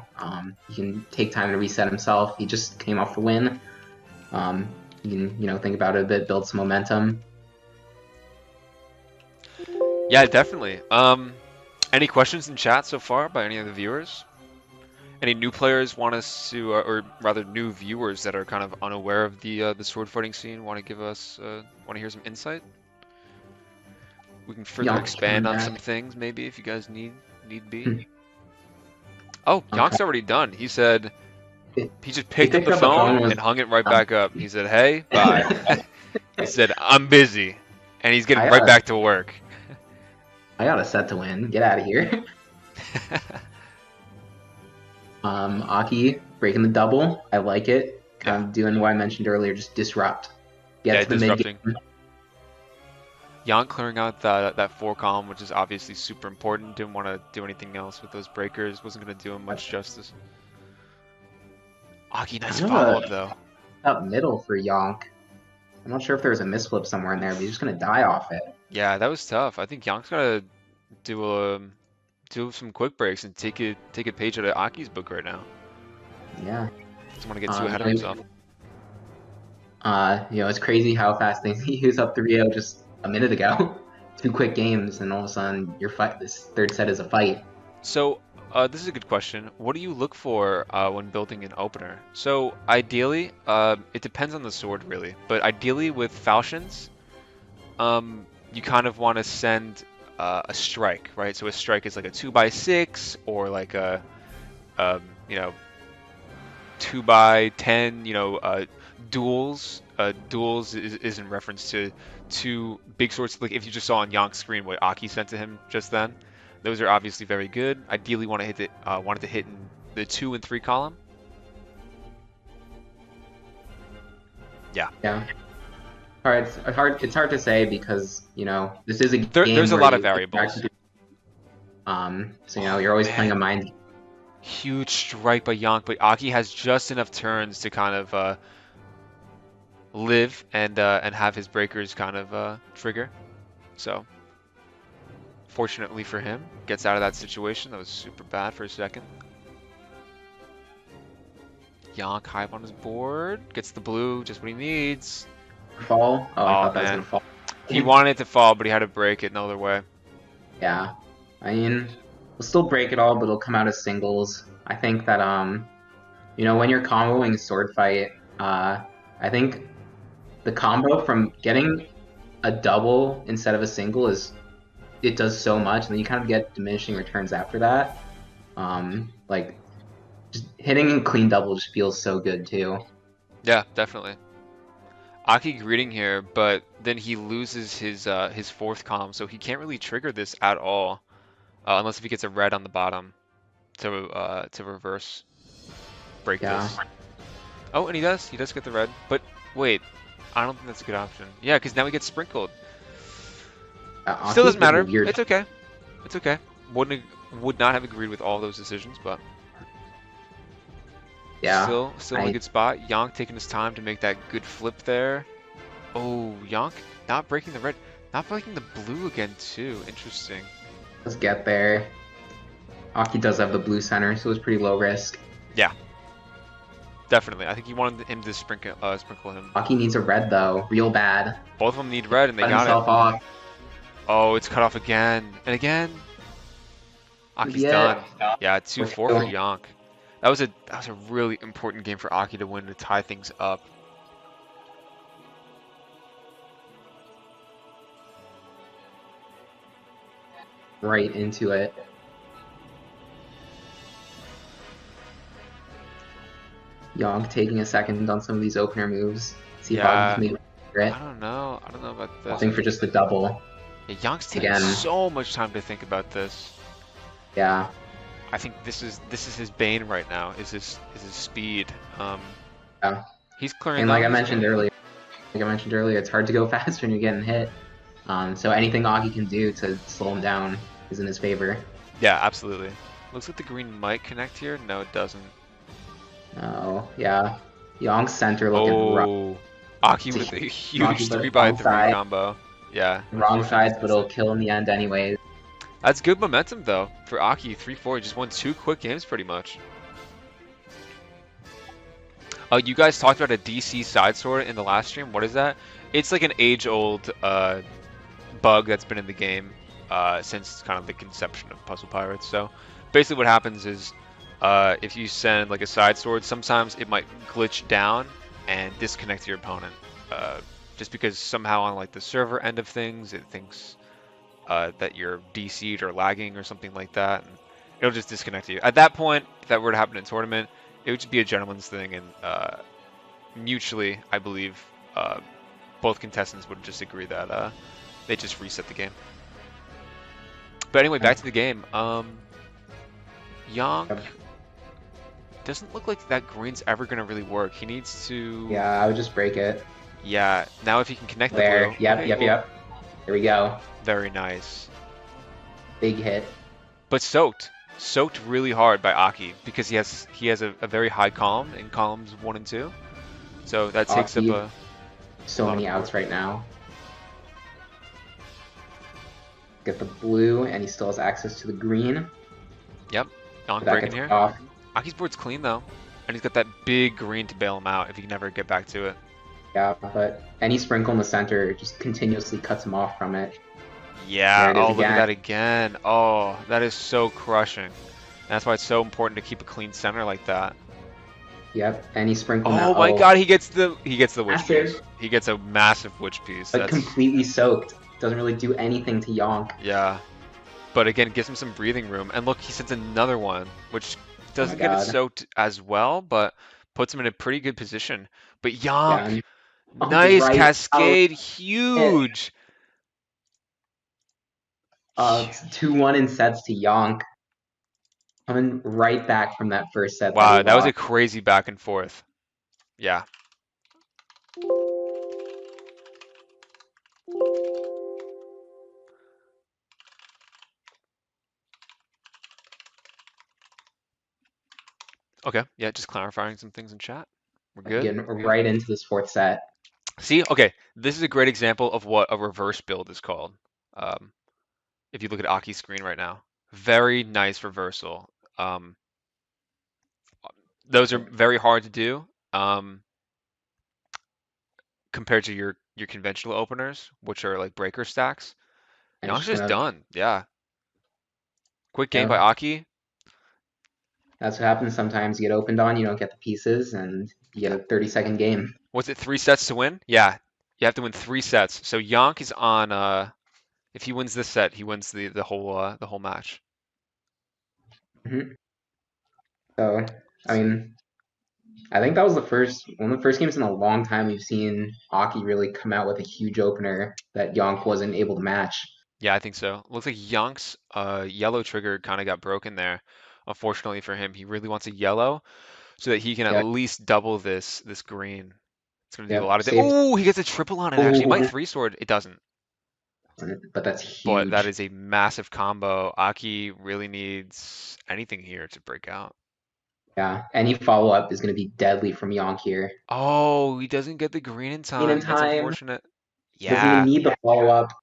He can take time to reset himself. He just came off the win. He can, think about it a bit, build some momentum. Yeah, definitely. Any questions in chat so far by any of the viewers? Any new players want us to, or rather, new viewers that are kind of unaware of the sword fighting scene want to give us, want to hear some insight? We can further Yonk's expand on coming some back. things, maybe, if you guys need be. Hmm. Oh, Yonk's Okay. already done. He said he just He picked up the phone was- and hung it right back up. He said, "Hey, bye." He said, "I'm busy," and he's getting I, right back to work. I got a set to win. Get out of here. Aki breaking the double. I like it. Kind of doing what I mentioned earlier, just disrupt. Get to the disrupting. mid game. Yonk clearing out that 4 column, which is obviously super important. Didn't want to do anything else with those breakers. Wasn't going to do him much justice. Aki, nice I know follow-up, though. Up middle for Yonk. I'm not sure if there was a misflip somewhere in there, but he's just gonna die off it. Yeah, that was tough. I think Yonk's got to do some quick breaks and take a page out of Aki's book right now. Yeah. Doesn't want to get too ahead of himself. It's crazy how fast things he was up 3-0 just a minute ago. 2 quick games, and all of a sudden this third set is a fight. So, this is a good question. What do you look for when building an opener? So, ideally, it depends on the sword, really. But ideally, with falchions, you kind of want to send a strike, right? So a strike is like a 2x6 or like a 2x10. Duels. Duels is in reference to 2 big swords. Like if you just saw on Yonk's screen what Aki sent to him just then. Those are obviously very good. Ideally, want to hit it. Wanted to hit in the 2 and 3 column. Yeah. Yeah. All right, it's hard to say because this is a game. There's a where lot of you variables. So you're always playing a mind. Huge strike by Yonk, but Aki has just enough turns to kind of live and have his breakers kind of trigger. So, fortunately for him, gets out of that situation. That was super bad for a second. Yonk high up on his board, gets the blue, just what he needs. Fall. Oh, I thought that was man. gonna fall. He wanted it to fall, but he had to break it no other way. Yeah, I mean, we'll still break it all, but it'll come out as singles. I think that when you're comboing a sword fight, I think the combo from getting a double instead of a single it does so much, and then you kind of get diminishing returns after that. Like just hitting a clean double just feels so good too. Yeah, definitely. Aki greeting here, but then he loses his fourth column, so he can't really trigger this at all, unless if he gets a red on the bottom to reverse break Yeah. this. Oh, and he does. He does get the red. But wait, I don't think that's a good option. Yeah, because now he gets sprinkled. Still Aki's doesn't a bit of a matter. weird. It's okay. It's okay. Would not have agreed with all those decisions, but Yeah. still in a I good spot. Yonk taking his time to make that good flip there. Oh, Yonk not breaking the red, not breaking the blue again too. Interesting. let's get there. Aki does have the blue center, so it's pretty low risk. Yeah, definitely. I think he wanted him to sprinkle him. Aki needs a red though, real bad. Both of them need red, and they Cut got it. himself off. Oh, it's cut off again and again. Aki's Yeah. done. Yeah, 2-4 for Yonk. That was a really important game for Aki to win to tie things up. Right into it. Yonk taking a second on some of these opener moves. See if Yeah, Aki can make it. I don't know. I don't know about this. Opting for just the double. Yeah, Yonk's taking Again. so much time to think about this. Yeah. I think this is his bane right now. Is his speed. Yeah. He's clearing And them. like I mentioned earlier, it's hard to go fast when you're getting hit. So anything Aki can do to slow him down is in his favor. Yeah, absolutely. Looks like the green might connect here. No, it doesn't. Oh, yeah. Yonk's center looking rough. Oh, Aki with a huge 3x3 combo. Yeah. Wrong sides, but it'll kill in the end anyways. That's good momentum though for Aki. 3-4. He just won 2 quick games pretty much. You guys talked about a DC side sword in the last stream. What is that? It's like an age-old bug that's been in the game since kind of the conception of Puzzle Pirates. So basically what happens is if you send like a side sword, sometimes it might glitch down and disconnect your opponent. Just because somehow on like the server end of things, it thinks that you're DC'd or lagging or something like that, and it'll just disconnect you. At that point, if that were to happen in a tournament, it would just be a gentleman's thing, and mutually, I believe, both contestants would just agree that they just reset the game. But anyway, back to the game. Yonk doesn't look like that green's ever going to really work. He needs to... Yeah, I would just break it. Yeah, now if he can connect There. the blue... Yep, okay, yep, cool. yep. There we go. Very nice. Big hit. But soaked really hard by Aki because he has a very high column in columns 1 and 2. So that takes up Aki, a so many outs right now. Get the blue, and he still has access to the green. Yep. Yonk That breaking gets here. off. Aki's board's clean though. And he's got that big green to bail him out if he can never get back to it. Yeah, but any sprinkle in the center just continuously cuts him off from it. Yeah, There it is oh, look at again. that again. Oh, that is so crushing. And that's why it's so important to keep a clean center like that. Yep, any sprinkle. Oh my god, he gets the witch Massive. piece. He gets a massive witch piece. But That's completely soaked. Doesn't really do anything to Yonk. yeah. But again, gives him some breathing room. And look, he sends another one, which doesn't get it God. soaked as well, but puts him in a pretty good position. But Yeah, Yonk, and nice right cascade, huge. It's 2-1 in sets to Yonk. Coming right back from that first set. Wow, that was a lost. crazy back and forth. Yeah. Okay, yeah, just clarifying some things in chat. We're good. Getting right into this fourth set. See, okay, this is a great example of what a reverse build is called. If you look at Aki's screen right now, very nice reversal. Those are very hard to do compared to your conventional openers, which are like breaker stacks. And Yonk's just done. Yeah. Quick game Yeah. by Aki. That's what happens sometimes. You get opened on, you don't get the pieces, and you get a 30-second game. Was it 3 sets to win? Yeah. You have to win 3 sets. So Yonk is on if he wins this set, he wins the whole match. Mhm. So, I mean, I think that was one of the first games in a long time we've seen Aki really come out with a huge opener that Yonk wasn't able to match. Yeah, I think so. Looks like Yonk's yellow trigger kind of got broken there. Unfortunately for him, he really wants a yellow so that he can at Yep, least double this green. It's gonna do a lot yep, of it. saved. Oh, he gets a triple on it actually. It might Oh, three sword. It doesn't. but that's But that huge. is a massive combo. Aki really needs anything here to break out. Yeah, any follow up is going to be deadly from Yonk here. Oh, he doesn't get the green in In time. That's time, unfortunate. doesn't even Yeah. need the follow up.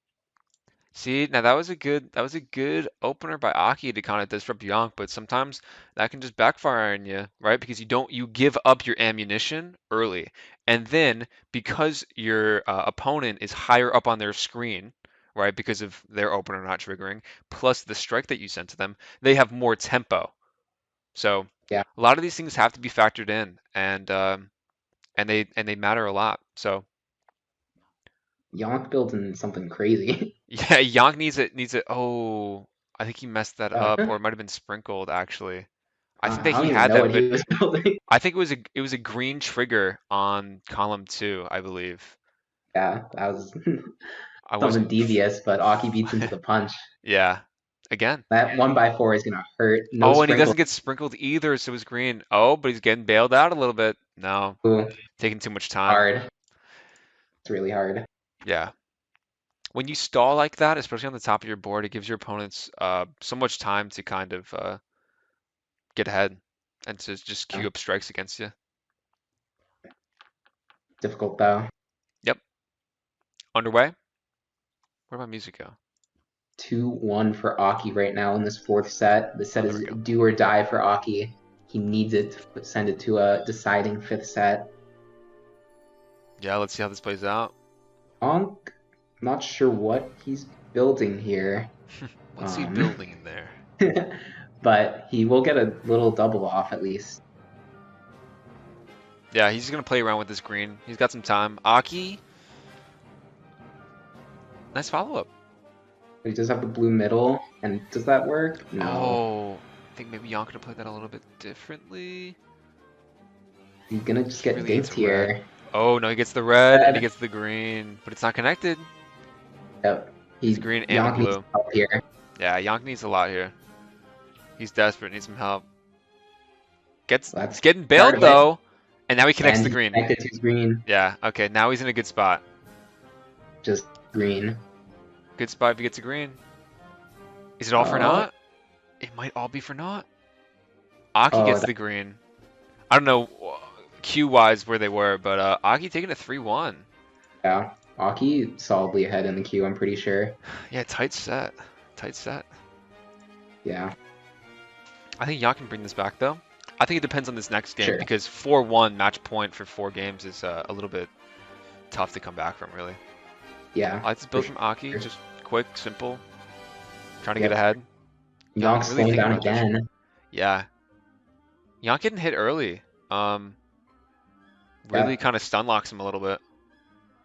See, now that was a good opener by Aki to kind of disrupt Yonk, but sometimes that can just backfire on you, right? Because you give up your ammunition early, and then because your opponent is higher up on their screen, right? Because of their opener not triggering, plus the strike that you sent to them, they have more tempo. So Yeah, a lot of these things have to be factored in, and they matter a lot. So Yonk building something crazy. yeah, Yonk needs it. Oh, I think he messed that up, Uh, or it might have been sprinkled actually. I think that I he don't even had know that, what but he was building. I think it was a green trigger on column two, I believe. Yeah, that was I something wasn't. devious, but Aki beats him to the punch. Yeah. Again. That 1x4 is gonna hurt. No Oh, and he sprinkle. doesn't get sprinkled either, so it's green. Oh, but he's getting bailed out a little bit. No, Ooh, taking too much time. hard. It's really hard. Yeah. When you stall like that, especially on the top of your board, it gives your opponents so much time to kind of get ahead and to just queue Yeah, up strikes against you. difficult though. Yep. Underway. Where'd my music go? 2-1 for Aki right now in this fourth set. The Oh, set there is we go. do or die for Aki. He needs it to send it to a deciding fifth set. Yeah, let's see how this plays out. Onk, not sure what he's building here. What's he Um, building in there? but he will get a little double off at least. Yeah, he's gonna play around with this green. He's got some time. Aki, nice follow-up. But he does have the blue middle, and does that work? No. Oh, I think maybe Yonk could have played that a little bit differently. He's gonna just He get really needs dinked a red. here. Oh, no, he gets the red and he Red. gets the green, but it's not connected. Yep. He's green and the Yonk needs blue. help here. Yeah, Yonk needs a lot here. He's desperate, needs some help. He's That's getting part bailed of it. though, and now he connects And the he green. connected to his green. Yeah, okay, now he's in a good spot. Just green. Good spot if he gets a green. Is it all for Oh, naught? It might all be for naught. Aki oh, gets the green. I don't know Q-wise where they were, but Aki taking a 3-1. yeah. Aki solidly ahead in the queue, I'm pretty sure. Yeah, tight set. Tight set. Yeah, I think Yon can bring this back, though. I think it depends on this next game, sure. because 4-1 match point for 4 games is a little bit tough to come back from, really. Yeah, I like this for build from Aki, sure. just quick, simple, trying to get Yep. ahead. Yon Yonk's really slowing thinking down about this. again. Yeah. Yon getting hit early. Really Yep. kind of stun locks him a little bit.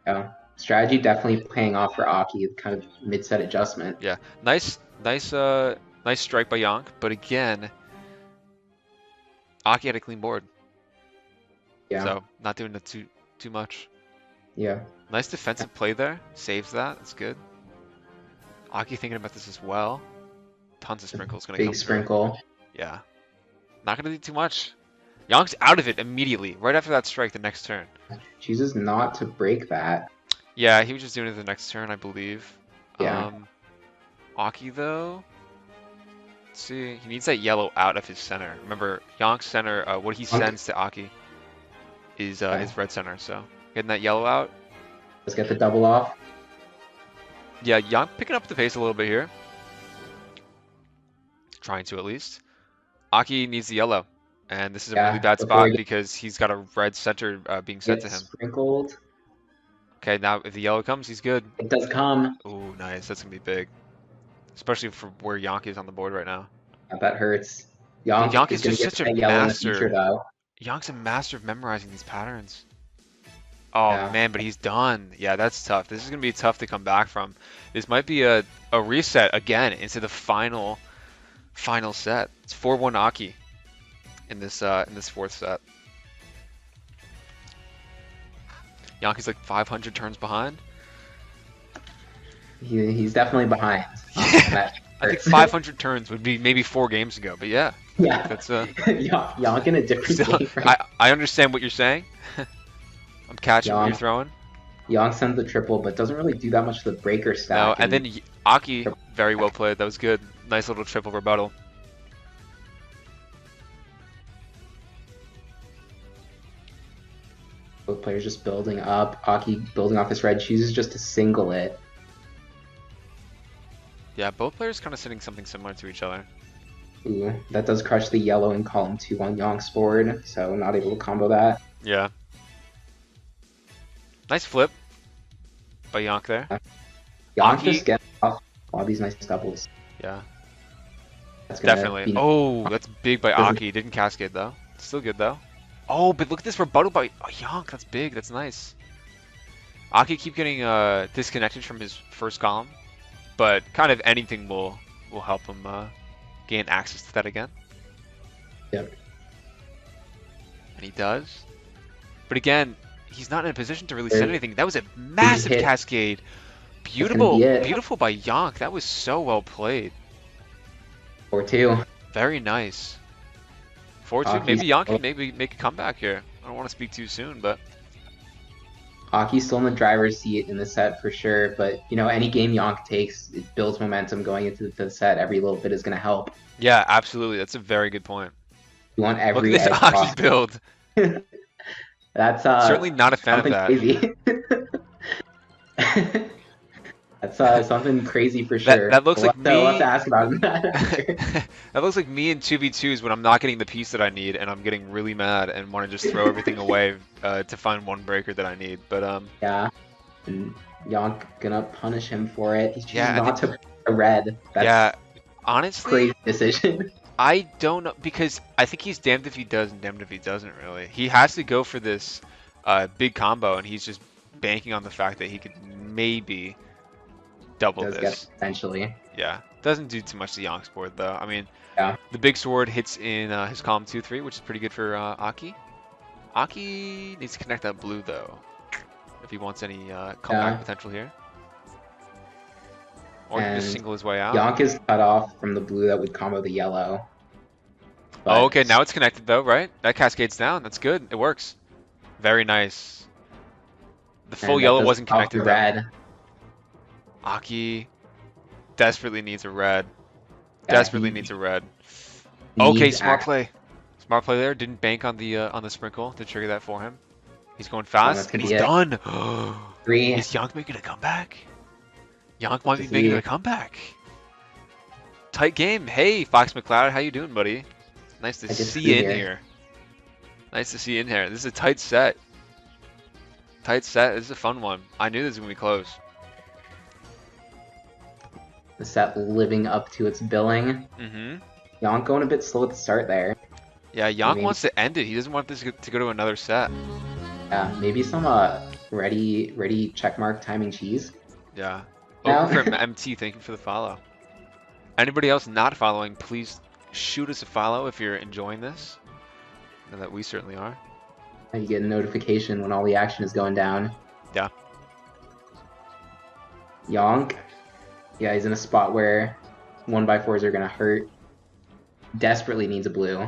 Yeah. Strategy definitely paying off for Aki, kind of mid-set adjustment. Yeah. Nice strike by Yonk, but again, Aki had a clean board, Yeah, so not doing it too much. yeah. Nice defensive play there, saves that. That's good. Aki thinking about this as well. Tons of sprinkles gonna Big come through. sprinkle. Yeah, not gonna do too much. Yonk's out of it immediately, right after that strike the next turn. Chooses not to break that. Yeah, he was just doing it the next turn, I believe. Yeah. Aki though. Let's see, he needs that yellow out of his center. Remember, Yonk's center, what he Yonk, sends to Aki is yeah. his red center. So getting that yellow out. Let's get the double off. Yeah, Yonk picking up the pace a little bit here. Trying to at least. Aki needs the yellow, and this is a really Yeah, bad before spot he because he's got a red center being sent to gets him. sprinkled. Okay, now if the yellow comes, he's good. It does come. Ooh, nice. That's gonna be big, especially for where Yonk is on the board right now. Yeah, that hurts. Dude, Yonk Yonk is is going just to get such a that yellow in the future, master. though. Yonk's a master of memorizing these patterns. Oh Yeah. man, but he's done. Yeah, that's tough. This is gonna be tough to come back from. This might be a reset again into the final set. It's 4-1 Aki. in this fourth set. Yonk is like 500 turns behind. He's definitely behind. Yeah. I think 500 turns would be maybe 4 games ago, but yeah. Yeah. That's Yonk in a different still, game, right? I understand what you're saying. I'm catching what you're throwing. Yonk sends the triple, but doesn't really do that much to the breaker stack. No, and then Aki, very well played. That was good. Nice little triple rebuttal. Both players just building up. Aki building off this red, chooses just to single it. Yeah, both players kind of sitting something similar to each other. Ooh, that does crush the yellow in column 2 on Yonk's board, so not able to combo that. Yeah. Nice flip by Yonk there. Yonk just getting off all these nice doubles. Yeah. That's definitely. Oh, that's big by Aki. Didn't cascade though. Still good though. Oh, but look at this rebuttal by Yonk. That's big. That's nice. Aki keep getting disconnected from his first column, but kind of anything will help him gain access to that again. Yep. And he does. But again, he's not in a position to really set anything. That was a massive cascade. Beautiful, beautiful by Yonk. That was so well played. 4-2. Very nice. 4-2. Maybe Yonk can maybe make a comeback here. I don't want to speak too soon, but Aki's still in the driver's seat in the set for sure. But you know, any game Yonk takes, it builds momentum going into the set. Every little bit is going to help. Yeah, absolutely. That's a very good point. You want every look at this Aki build. That's certainly not a fan of that. Crazy. That's something crazy for sure. That looks like me. We'll have to ask about that. That looks like me in 2v2s when I'm not getting the piece that I need and I'm getting really mad and want to just throw everything away to find one breaker that I need. But yeah, and Yonk gonna punish him for it. He's choosing not to a red. That's yeah, honestly, crazy decision. I don't know, because I think he's damned if he does and damned if he doesn't really. He has to go for this big combo, and he's just banking on the fact that he could maybe double this. Potentially. Yeah. Doesn't do too much to Yonk's board, though. I mean, yeah. The big sword hits in his column 2-3, which is pretty good for Aki. Aki needs to connect that blue, though, if he wants any comeback potential here. Or he can just single his way out. Yonk is cut off from the blue that would combo the yellow. Oh, okay, now it's connected though, right? That cascades down. That's good. It works. Very nice. The full yellow wasn't connected though. Red. Aki desperately needs a red. Desperately needs a red. Okay, smart play. Smart play there. Didn't bank on the sprinkle to trigger that for him. He's going fast, and he's done. 3. Is Yonk making a comeback? Yonk might be making a comeback. Tight game. Hey, Fox McCloud, how you doing, buddy? Nice to see you in here. Nice to see you in here. This is a tight set. Tight set. This is a fun one. I knew this was going to be close. The set living up to its billing. Yonk going a bit slow at the start there. Yeah, Yonk wants to end it. He doesn't want this to go to another set. Yeah, maybe some ready checkmark timing cheese. Yeah. Over from MT, thank you for the follow. Anybody else not following, please shoot us a follow if you're enjoying this. I know that we certainly are. You get a notification when all the action is going down. Yeah. Yonk. Yeah, he's in a spot where 1x4s are going to hurt. Desperately needs a blue.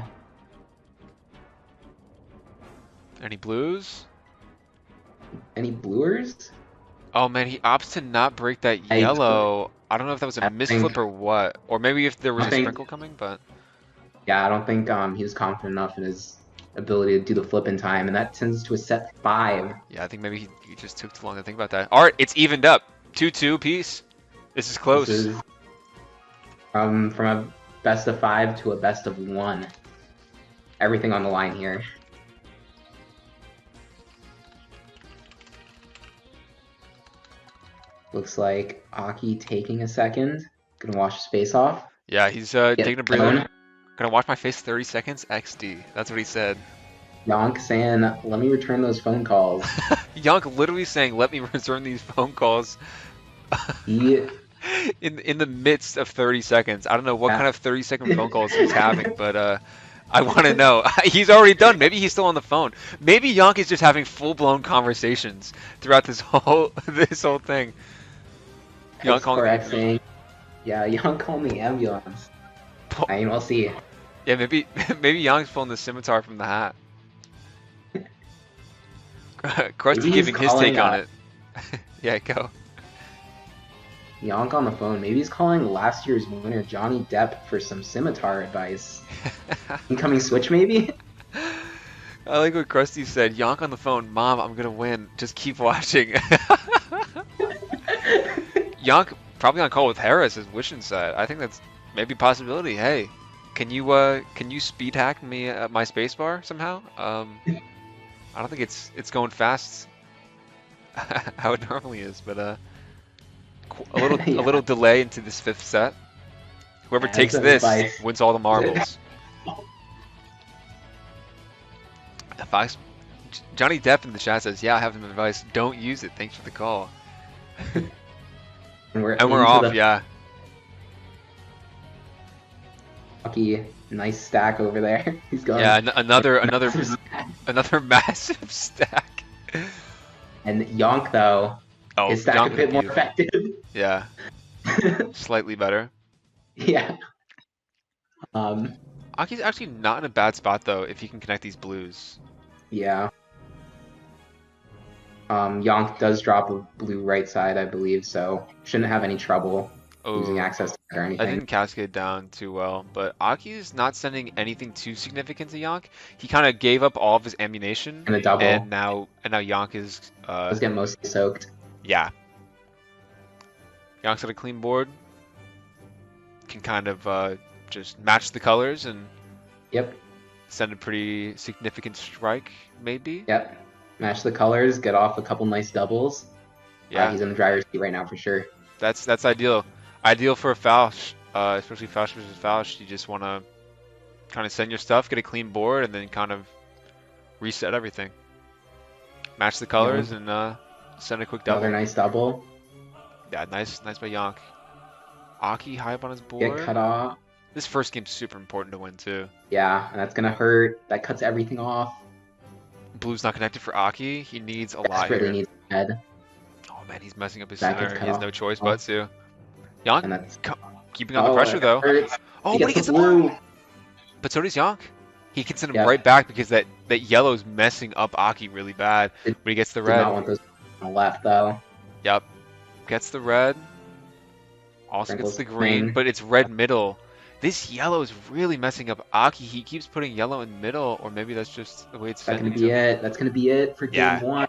Any blues? Any bluers? Oh man, he opts to not break that yellow. I don't know if that was a misflip or what. Or maybe if there was a sprinkle coming, but... Yeah, I don't think he was confident enough in his ability to do the flip in time, and that sends us to a set 5. Yeah, I think maybe he just took too long to think about that. Alright, it's evened up. 2-2 piece. This is close. This is, from a best of 5 to a best of 1. Everything on the line here. Looks like Aki taking a second. Gonna wash his face off. Yeah, he's taking a breather. Gonna wash my face 30 seconds, XD. That's what he said. Yonk saying, let me return those phone calls. Yonk literally saying, let me return these phone calls. Yeah. In the midst of 30 seconds. I don't know what kind of 30-second phone calls he's having, but I want to know. He's already done. Maybe he's still on the phone. Maybe Yonk is just having full-blown conversations throughout this whole thing. Yonk calling Correct saying, yeah, Yonk call me ambulance. I mean, we'll see. Yeah, maybe Yonk's pulling the scimitar from the hat. Krusty giving his take on it. Yeah, go. Yonk on the phone. Maybe he's calling last year's winner Johnny Depp for some scimitar advice. Incoming switch, maybe? I like what Krusty said. Yonk on the phone. Mom, I'm gonna win. Just keep watching. Yonk probably on call with Harris, as Wishin said. I think that's maybe a possibility. Hey, can you speed hack me my spacebar somehow? I don't think it's going fast how it normally is, but a little delay into this 5th set. Whoever takes this wins all the marbles. Fox, Johnny Depp in the chat says, "Yeah, I have some advice. Don't use it. Thanks for the call." and we're off. Yeah. Lucky, nice stack over there. He's going. Yeah, another massive stack. And Yonk though, his stack a bit more effective. Yeah. Slightly better. Yeah. Aki's actually not in a bad spot though if he can connect these blues. Yeah. Yonk does drop a blue right side, I believe, so shouldn't have any trouble losing access to it or anything. I didn't cascade down too well, but Aki's not sending anything too significant to Yonk. He kind of gave up all of his ammunition, and a double, and now Yonk is getting mostly soaked. Yeah. Yonk's got a clean board. Can kind of just match the colors and send a pretty significant strike, maybe. Yep. Match the colors, get off a couple nice doubles. Yeah. He's in the driver's seat right now for sure. That's ideal. Ideal for a Fausch, especially Fausch versus Fausch. You just want to kind of send your stuff, get a clean board, and then kind of reset everything. Match the colors and send a quick double. Another nice double. Yeah, nice by Yonk. Aki high up on his board. Get cut off. This first game's super important to win too. Yeah, and that's gonna hurt. That cuts everything off. Blue's not connected for Aki. He needs a lot here. Needs head. Oh man, he's messing up his center. He has no choice but to. Yonk keeping on the pressure though. Oh, but he gets the blue. But so does Yonk. He can send him right back because that yellow's messing up Aki really bad. But he gets the red. Not want those on the left though. Yep. Gets the red. Also gets the green, but it's red middle. This yellow is really messing up Aki. He keeps putting yellow in middle, or maybe that's just the way it's sending. That's gonna be it for game one.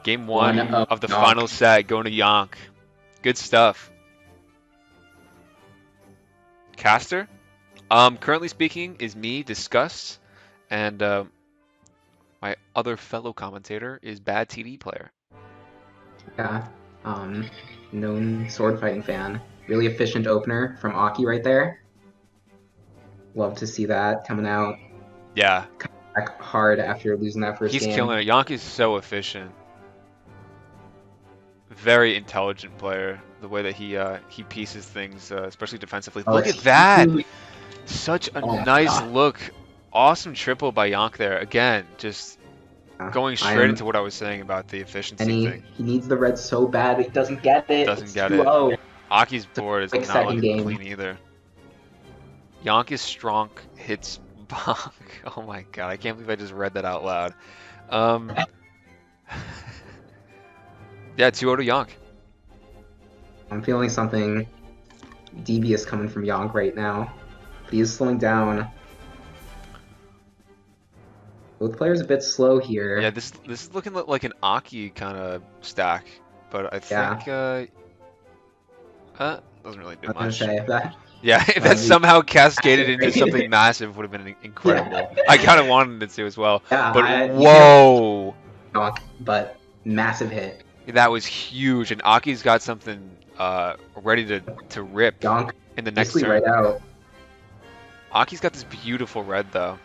Game one of the final set, going to Yonk. Good stuff. Caster? Currently speaking is me, Disgust, and my other fellow commentator is Badtplayer. Yeah, known sword fighting fan. Really efficient opener from Aki right there. Love to see that coming out. Yeah. Coming back hard after losing that first game. He's killing it. Yonk is so efficient. Very intelligent player. The way that he pieces things, especially defensively. Look at that! Such a nice look. Awesome triple by Yonk there. Again, just going straight into what I was saying about the efficiency thing. He needs the red so bad, but he doesn't get it. Doesn't get it. Aki's board is not looking clean either. Yonk is strong, hits bonk. Oh my god, I can't believe I just read that out loud. Yeah, 2-0 to Yonk. I'm feeling something devious coming from Yonk right now. But he is slowing down. Both players a bit slow here. Yeah, this is looking like an Aki kind of stack, but I think doesn't really do much. Yeah, if that somehow cascaded into something massive, would have been incredible. I kind of wanted it to as well. Yeah, but whoa! But massive hit. That was huge, and Aki's got something ready to rip Yonk in the next turn. Right out. Aki's got this beautiful red though.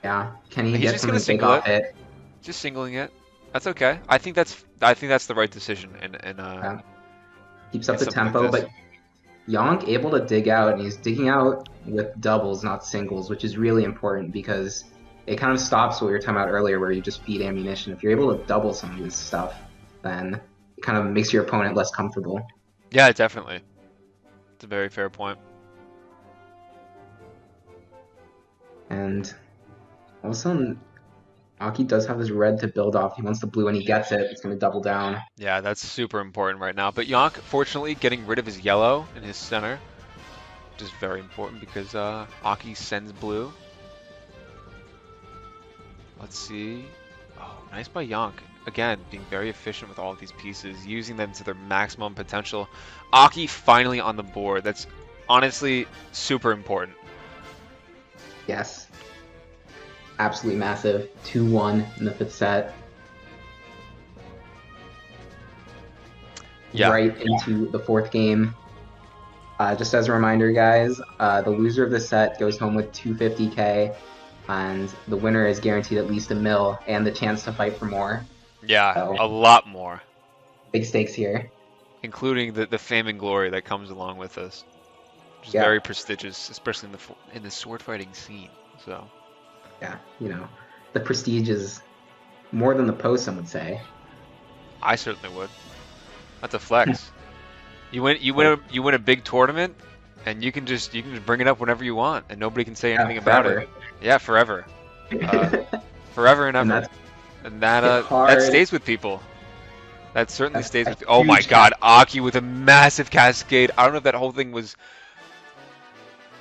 Yeah, can he He's get just gonna something big off it? Just singling it. That's okay. I think that's the right decision. And keeps up the tempo, but Yonk able to dig out, and he's digging out with doubles, not singles, which is really important because it kind of stops what we were talking about earlier, where you just feed ammunition. If you're able to double some of this stuff, then it kind of makes your opponent less comfortable. Yeah, definitely. It's a very fair point. And all of a sudden, Aki does have this red to build off. He wants the blue, and he gets it. It's going to double down. Yeah, that's super important right now. But Yonk, fortunately, getting rid of his yellow in his center, which is very important because Aki sends blue. Let's see. Oh, nice by Yonk. Again, being very efficient with all of these pieces, using them to their maximum potential. Aki finally on the board. That's honestly super important. Yes. Absolutely massive. 2-1 in the 5th set. Yeah. Right into the 4th game. Just as a reminder, guys, the loser of the set goes home with 250K, and the winner is guaranteed at least $1 million and the chance to fight for more. Yeah, So, a lot more. big stakes here. Including the fame and glory that comes along with this. Which is Yeah. very prestigious, especially in the sword fighting scene. So. Yeah, you know, the prestige is more than the post, some would say. I certainly would. That's a flex. You win a big tournament, and you can just bring it up whenever you want, and nobody can say anything about it. Yeah, forever. Forever and ever. And that stays with people. That certainly stays with. Oh my God, Aki with a massive cascade. I don't know if that whole thing was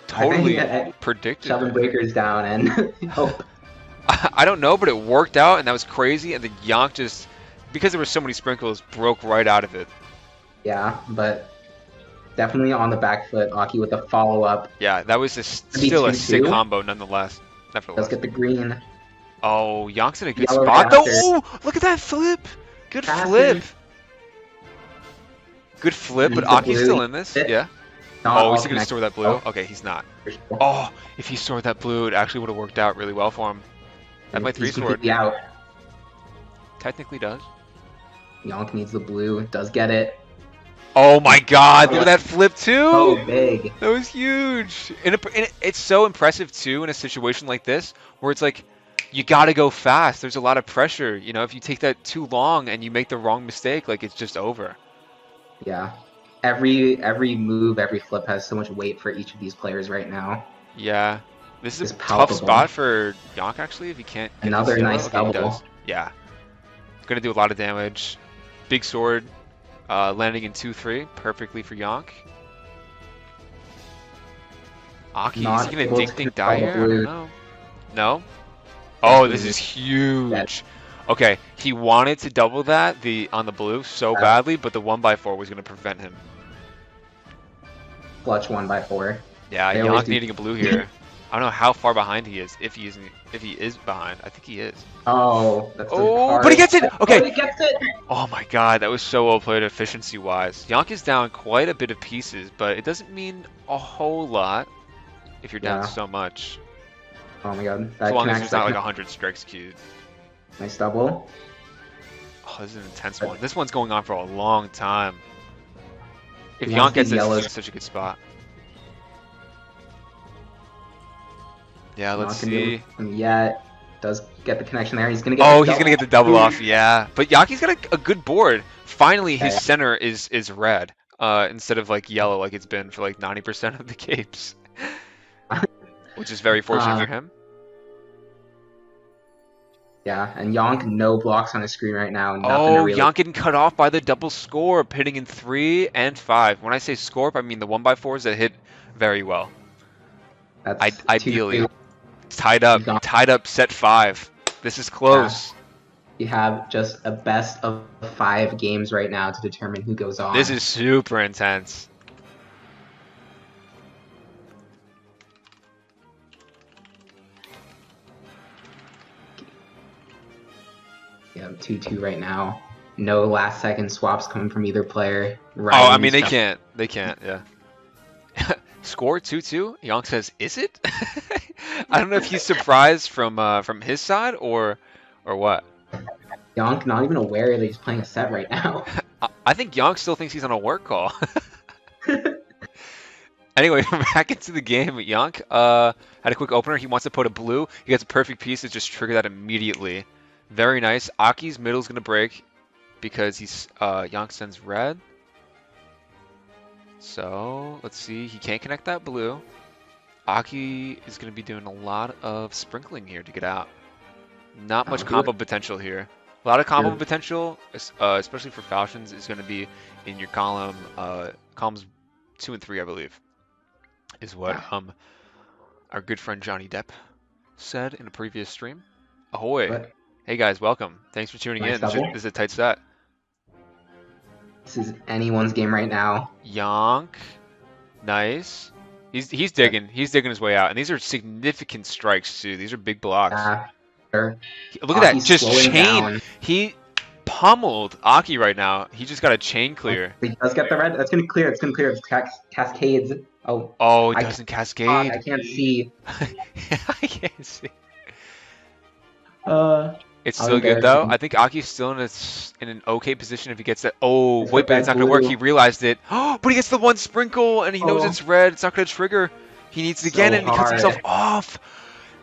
totally predicted. Shoving breakers down and hope. I don't know, but it worked out, and that was crazy. And the Yonk just, because there were so many sprinkles, broke right out of it. Yeah, but definitely on the back foot. Aki with a follow-up. Yeah, that was still a sick combo nonetheless. Let's get the green. Oh, Yonk's in a good spot. Oh, look at that flip. Good flip. Good flip, but Aki's still in this. Yeah. Oh, is he going to store that blue? Okay, he's not. Oh, if he stored that blue, it actually would have worked out really well for him. That's my 3-sword. Out. Technically does. Yonk needs the blue. Does get it. Oh my God! Look at that flip too. So big. That was huge. And it's so impressive too in a situation like this, where it's like you gotta go fast. There's a lot of pressure. You know, if you take that too long and you make the wrong mistake, like it's just over. Yeah. Every move, every flip has so much weight for each of these players right now. Yeah. This is a tough spot for Yonk actually if he can't get another nice double. Yeah. Gonna do a lot of damage. Big sword. Landing in 2-3, perfectly for Yonk. Aki, is he gonna dink die here? I don't know. No? Oh, this is huge. Okay, he wanted to double that on the blue so badly, but the 1x4 was gonna prevent him. Clutch 1x4. Yeah, Yonk needing a blue here. I don't know how far behind he is. If he is behind, I think he is. Oh, that's but he gets it. Okay. Oh, he gets it. Oh my God, that was so well played efficiency-wise. Yonk is down quite a bit of pieces, but it doesn't mean a whole lot if you're down so much. Oh my God, as long as there's not like 100 strikes queued. Nice double. Oh, this is an intense one. This one's going on for a long time. If Yonk gets this, it's such a good spot. Yeah, let's see. Yet does get the connection there. He's gonna get. Oh, he's gonna get the double off. Yeah, but Yaki's got a good board. Finally, his center is red instead of like yellow, like it's been for like 90% of the capes, which is very fortunate for him. Yeah, and Yonk no blocks on his screen right now. Yonk getting cut off by the double score, hitting in 3 and 5. When I say scorp, I mean the 1x4s that hit very well. That's ideally. Tied up set 5. This is close. Yeah. You have just a best of 5 games right now to determine who goes on. This is super intense. Yeah, 2-2 right now. No last second swaps coming from either player. I mean they can't, yeah. Score 2-2. Yonk says, "Is it?" I don't know if he's surprised from his side or what. Yonk not even aware that he's playing a set right now. I think Yonk still thinks he's on a work call. Anyway, back into the game. Yonk had a quick opener. He wants to put a blue. He gets a perfect piece to just trigger that immediately. Very nice. Aki's middle's gonna break because he's Yonk sends red. So let's see. He can't connect that blue. Aki is gonna be doing a lot of sprinkling here to get out. Not much combo potential here. A lot of combo potential, especially for Falchions, is going to be in your columns 2 and 3, I believe, is what our good friend Johnny Depp said in a previous stream. Ahoy! What? Hey guys, welcome. Thanks for tuning in. This is a tight set. This is anyone's game right now. Yonk, nice. He's digging. He's digging his way out, and these are significant strikes too. These are big blocks. Sure. Look at that, just chain. Down. He pummeled Aki right now. He just got a chain clear. He does get the red. That's gonna clear. It's gonna clear. It's cascades. Oh, it doesn't cascade. I can't see. I can't see. It's I'll still good though. I think Aki's still in an okay position if he gets that. Oh, wait, but it's not gonna work. He realized it. Oh, but he gets the one sprinkle, and he knows it's red. It's not gonna trigger. He needs it again, and he cuts himself off.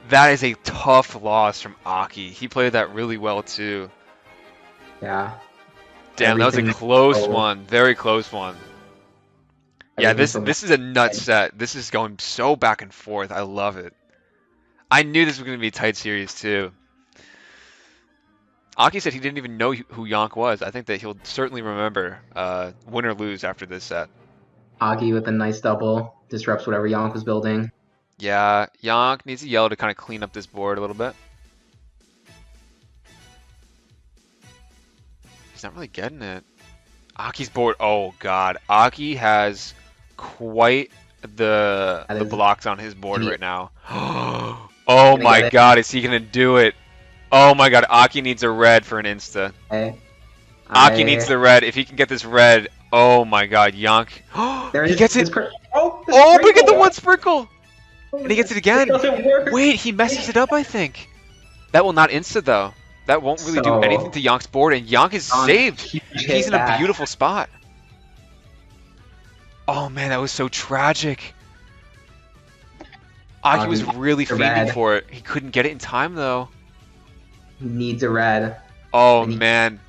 That is a tough loss from Aki. He played that really well too. Yeah. Damn, that was a close one. Very close one. Yeah, this is a nut set. This is going so back and forth. I love it. I knew this was going to be a tight series too. Aki said he didn't even know who Yonk was. I think that he'll certainly remember win or lose after this set. Aki with a nice double. Disrupts whatever Yonk was building. Yeah, Yonk needs a yellow to kind of clean up this board a little bit. He's not really getting it. Aki's board. Oh god, Aki has quite the blocks on his board right now. Oh my god, is he gonna do it? Oh my god, Aki needs a red for an insta. Aki needs the red. If he can get this red, oh my god, Yonk. He gets it. Oh, but he get the one sprinkle. And he gets it again. Wait, he messes it up, I think. That will not insta, though. That won't really do anything to Yonk's board, and Yonk is saved. He's in a beautiful spot. Oh, man, that was so tragic. Aki was really feeding for it. He couldn't get it in time, though. He needs a red. Oh, man.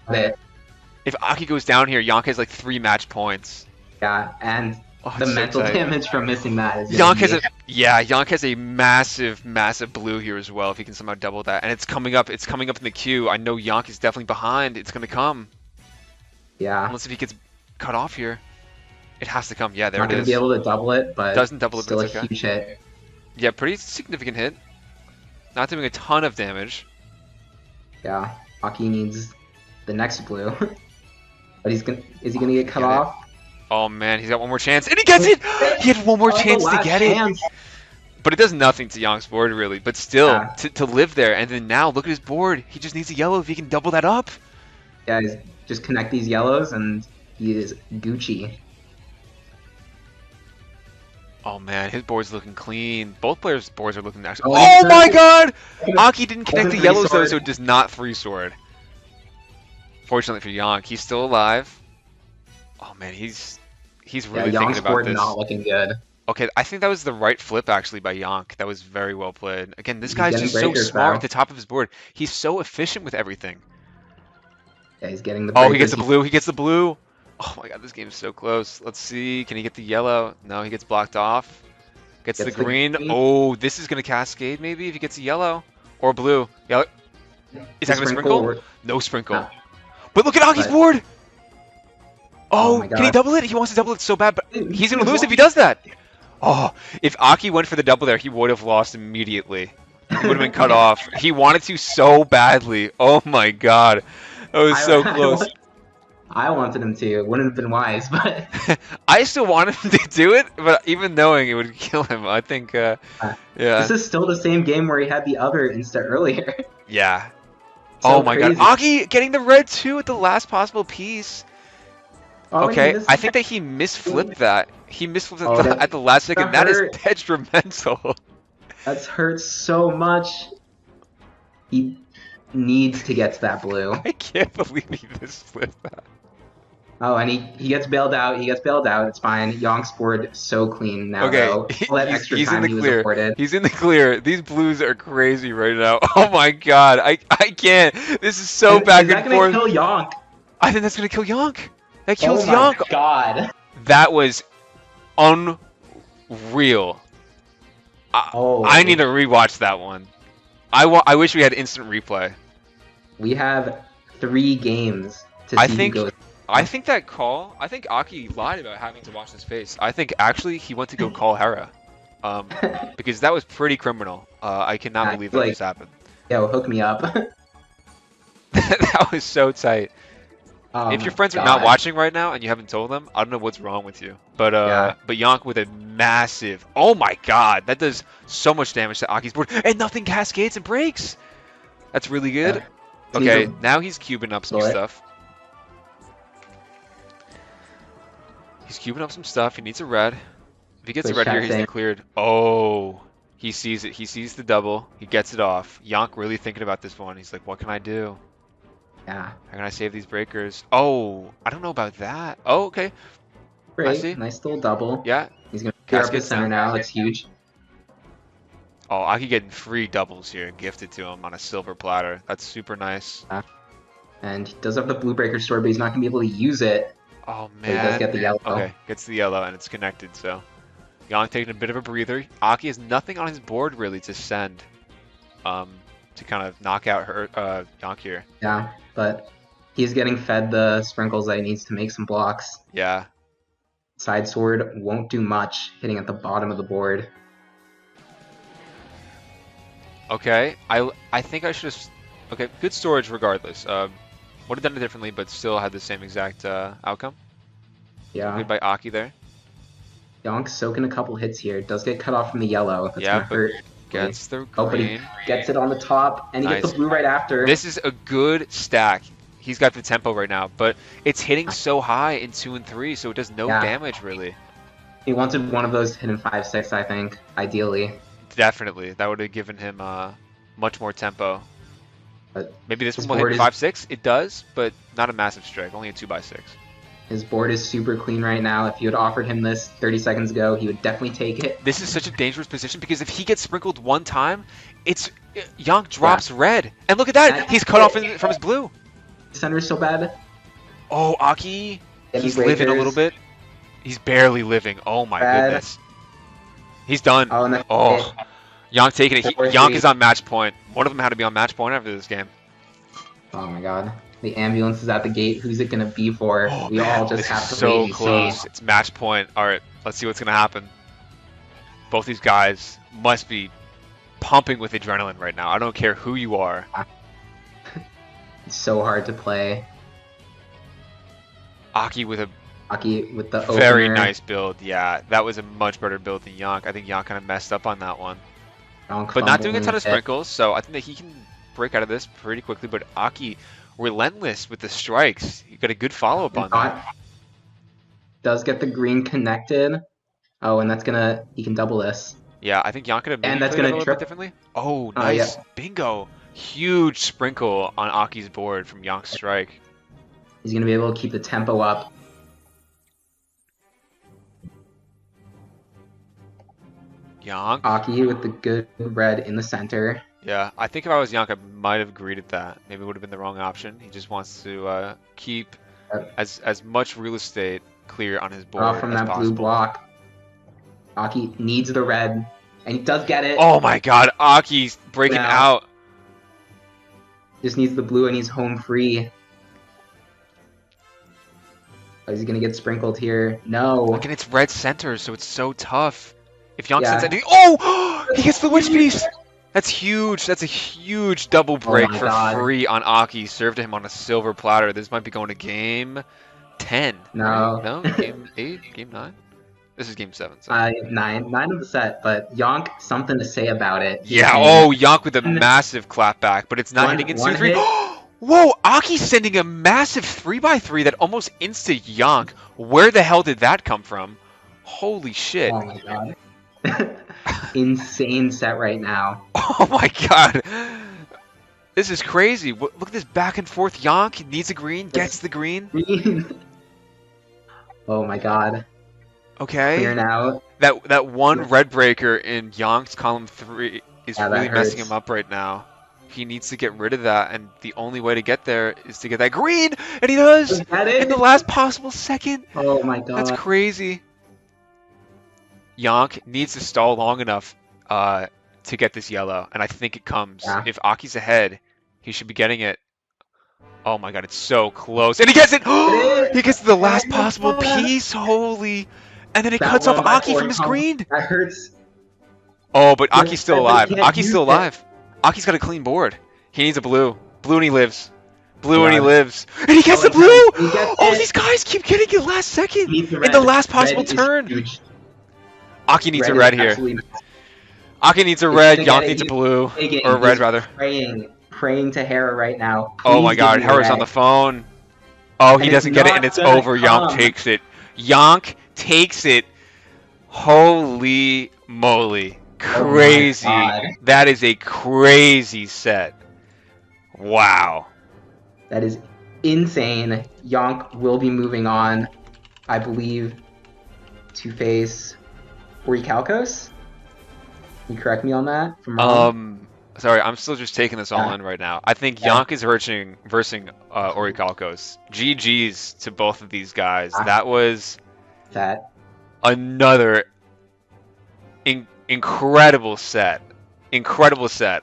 If Aki goes down here, Yonk has like 3 match points. Yeah, and the mental damage from missing that is Yonk has a massive, massive blue here as well if he can somehow double that. And it's coming up in the queue. I know Yonk is definitely behind. It's gonna come. Yeah. Unless if he gets cut off here. It has to come. Yeah, there it is. Not gonna be able to double it, but doesn't double it, still but it's okay. A huge hit. Yeah, pretty significant hit. Not doing a ton of damage. Yeah. Aki needs the next blue. But is he gonna get cut off? Oh man, he's got one more chance, and he gets it! He had one more chance to get it! But it does nothing to Yonk's board, really. But still, to live there, and then now, look at his board. He just needs a yellow if he can double that up. Yeah, just connect these yellows, and he is Gucci. Oh man, his board's looking clean. Both players' boards are looking actually. Oh my god! Aki didn't connect the yellows, though, so it does not 3-sword. Fortunately for Yonk, he's still alive. Oh man, he's really thinking about this. Not looking good. Okay, I think that was the right flip actually by Yonk. That was very well played. Again, this guy's just so smart at the top of his board. He's so efficient with everything. Yeah, he's getting the. Oh, he gets the blue. He gets the blue. Oh my god, this game is so close. Let's see. Can he get the yellow? No, he gets blocked off. Gets the green. Oh, this is gonna cascade maybe if he gets a yellow or blue. Yellow. Is that gonna sprinkle? No sprinkle. No. But look at Aki's board. Oh, can he double it? He wants to double it so bad, but he's going to lose if he does that. Oh, if Aki went for the double there, he would have lost immediately. He would have been cut off. He wanted to so badly. Oh my god. That was so close. I wanted him to. It wouldn't have been wise, but... I still wanted him to do it, but even knowing it would kill him, I think, yeah. This is still the same game where he had the other insta earlier. Yeah. Oh my god. Aki getting the red too at the last possible piece. Okay, I think that he misflipped that. He misflipped it at the last second. That is detrimental. That hurts so much. He needs to get to that blue. I can't believe he misflipped that. Oh, and he gets bailed out. He gets bailed out. It's fine. Yonk scored so clean now, Okay, though. All that extra he's in time the he was clear. afforded. He's in the clear. These blues are crazy right now. Oh my god, I can't. This is so And back is and that gonna forth. kill Yonk? I think that's gonna kill Yonk. That Oh kills my Yonk. god. That was unreal. I need Oh, to rewatch that one. I wish we had instant replay. we have 3 games to I see who think goes. I think that call. I think Aki lied about having to wash his face. I think actually he went to go call Hera, because that was pretty criminal. I cannot believe that Like, just happened. yo, hook me up. That was so tight. Oh If your my friends are not god. watching right now and you haven't told them, I don't know what's wrong with you. But Yeah. Yonk with a massive. Oh my god, that does so much damage to Aki's board, and nothing cascades and breaks. That's really good. Yeah. Okay, Needs now he's cubing up some bullet. stuff. He's cubing up some stuff. He needs a red. If he gets a Switch red here, he's taxing. cleared. Oh, he sees it. He sees the double. He gets it off. Yonk really thinking about this one. He's like, what can I do? Yeah. How can I save these breakers? Oh, I don't know about that. Oh, okay. I see. Great. Nice little double. Yeah. He's gonna clear up his Cascades center down. now. That's huge. Oh, Aki getting free doubles here gifted to him on a silver platter. That's super nice. And he does have the blue breaker sword, but he's not gonna be able to use it. Oh, But he does get man. the yellow. Okay, gets the yellow and it's connected, so. Yonk taking a bit of a breather. Aki has nothing on his board really to send to kind of knock out her Yonk here. Yeah, but he's getting fed the sprinkles that he needs to make some blocks. Yeah. Side sword won't do much, hitting at the bottom of the board. Okay. I think I should have. Okay, good storage regardless. Would have done it differently, but still had the same exact outcome. Yeah, Good by Aki there. Yonk's soaking a couple hits here. Does get cut off from the yellow. That's Yeah, gonna but hurt. gets the Oh, but he green. gets it on the top, and he gets Nice. the blue right after. This is a good stack. He's got the tempo right now, but it's hitting so high in 2 and 3, so it does no Yeah. damage really. He wanted one of those hit in 5-6, I think, ideally. Definitely, that would have given him much more tempo. But Maybe this his one will board hit is- 5-6. It does, but not a massive strike. Only a 2x6. his board is super clean right now. If you had offered him this 30 seconds ago, he would definitely take it. This is such a dangerous position because if he gets sprinkled one time, it's Yonk drops red, and look at that. He's cut off from his blue. Center is so bad. Oh, Aki, Heavy he's living a breakers. little bit. He's barely living. Oh my Bad. goodness. He's done. Oh, and that's Oh, Yonk taking it. Four, Yonk three. is on match point. One of them had to be on match point after this game. Oh my god. The ambulance is at the gate. Who's it gonna be for? Oh, We man, all just this have is to so wait and close. see. It's match point. All right, let's see what's gonna happen. Both these guys must be pumping with adrenaline right now. I don't care who you are. It's so hard to play. Aki with a Aki with the very opener. nice build. Yeah, that was a much better build than Yonk. I think Yonk kind of messed up on that one. Yonk But not doing a fumbling ton of with it. sprinkles, so I think that he can break out of this pretty quickly. But Aki, relentless with the strikes. You got a good follow-up on that. Not- Does get the green connected. Oh, and that's gonna... He can double this. Yeah, I think Yonk could have maybe And that's played it a gonna little trip- bit differently. Oh, Oh, nice. yeah. Bingo. Huge sprinkle on Aki's board from Yonk's strike. He's gonna be able to keep the tempo up. Yonk. Aki with the good red in the center. Yeah, I think if I was Yonk, I might have greeted that. Maybe it would have been the wrong option. He just wants to keep Yep. as much real estate clear on his board Off from as that possible. blue block. Aki needs the red. And he does get it. Oh my god, Aki's breaking Now. out. Just needs the blue and he's home free. Oh, is he gonna get sprinkled here? No. Look, and it's red center, so it's so tough. If Yonk Yeah. sends it, oh, he gets the witch piece. That's huge. That's a huge double break my for God. free on Aki. Served to him on a silver platter. This might be going to game 10. No. right? No, game 8, game 9. This is game 7. So. Nine of the set, but Yonk, something to say about it. Yeah, And oh, Yonk with a One- massive clapback, but it's not one- hitting in one 2-3. hit. Whoa, Aki's sending a massive 3x3 that almost insta Yonk. Where the hell did that come from? Holy shit. Oh my god. Insane set right now. Oh my god. This is crazy. Look at this back and forth. Yonk needs a green, gets the green. Oh my god. Okay. Clear now. That one red breaker in Yonk's column 3 is Yeah, that really messing him hurts. up right now. He needs to get rid of that, and the only way to get there is to get that green, and he does Is that in the it? last possible second. Oh my That's god. crazy. Yonk needs to stall long enough to get this yellow, and I think it comes. Yeah. If Aki's ahead, he should be getting it. Oh my god, it's so close. And he gets it! It He is! gets to the Oh last my possible god! piece. Holy. And then it That cuts off one by Aki from his Oricom. green. That hurts. Oh, but Yeah, Aki's still but he alive. can't Aki's use still it. alive. Aki's got a clean board. He needs a blue. Blue and he lives. Blue and he God. lives. And he gets Oh, the blue! he gets Oh, it. these guys keep getting it last second. He needs the In the red. last possible Red is turn. huge. Aki needs a Red red is here. absolutely. Aki needs a He's red. gonna get Yonk it. needs a He's blue. begging. Or a red, He's rather. praying to Hera right now. Oh my Please give god, me the Hera's on red. the phone. Oh, he And it's doesn't get it, and not it's gonna over. Yonk come. takes it. Yonk takes it. Holy moly. Crazy. Oh my god. That is a crazy set. Wow. That is insane. Yonk will be moving on, I believe, to face Orichalcos. Can you correct me on that? If I'm wrong? Sorry, I'm still just taking this all Yeah. in right now. I think Yeah. Yonk is versing Orichalcos. GG's to both of these guys. Ah. That was That. another incredible set. Incredible set.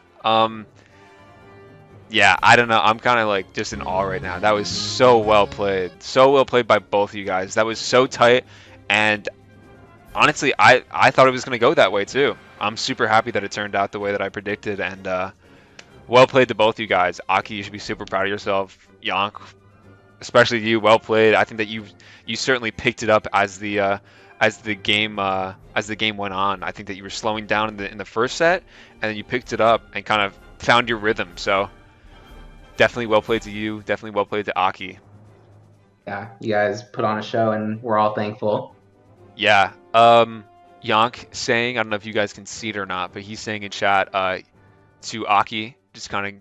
Yeah, I don't know. I'm kind of like just in awe right now. That was so well played. So well played by both of you guys. That was so tight. And honestly, I thought it was going to go that way too. I'm super happy that it turned out the way that I predicted. And well played to both of you guys. Aki, you should be super proud of yourself. Yonk, especially you, well played. I think that you certainly picked it up as the game went on. I think that you were slowing down in the first set, and then you picked it up and kind of found your rhythm. So definitely well played to you. Definitely well played to Aki. Yeah, you guys put on a show, and we're all thankful. Yeah. Yonk saying, I don't know if you guys can see it or not, but he's saying in chat to Aki, just kind of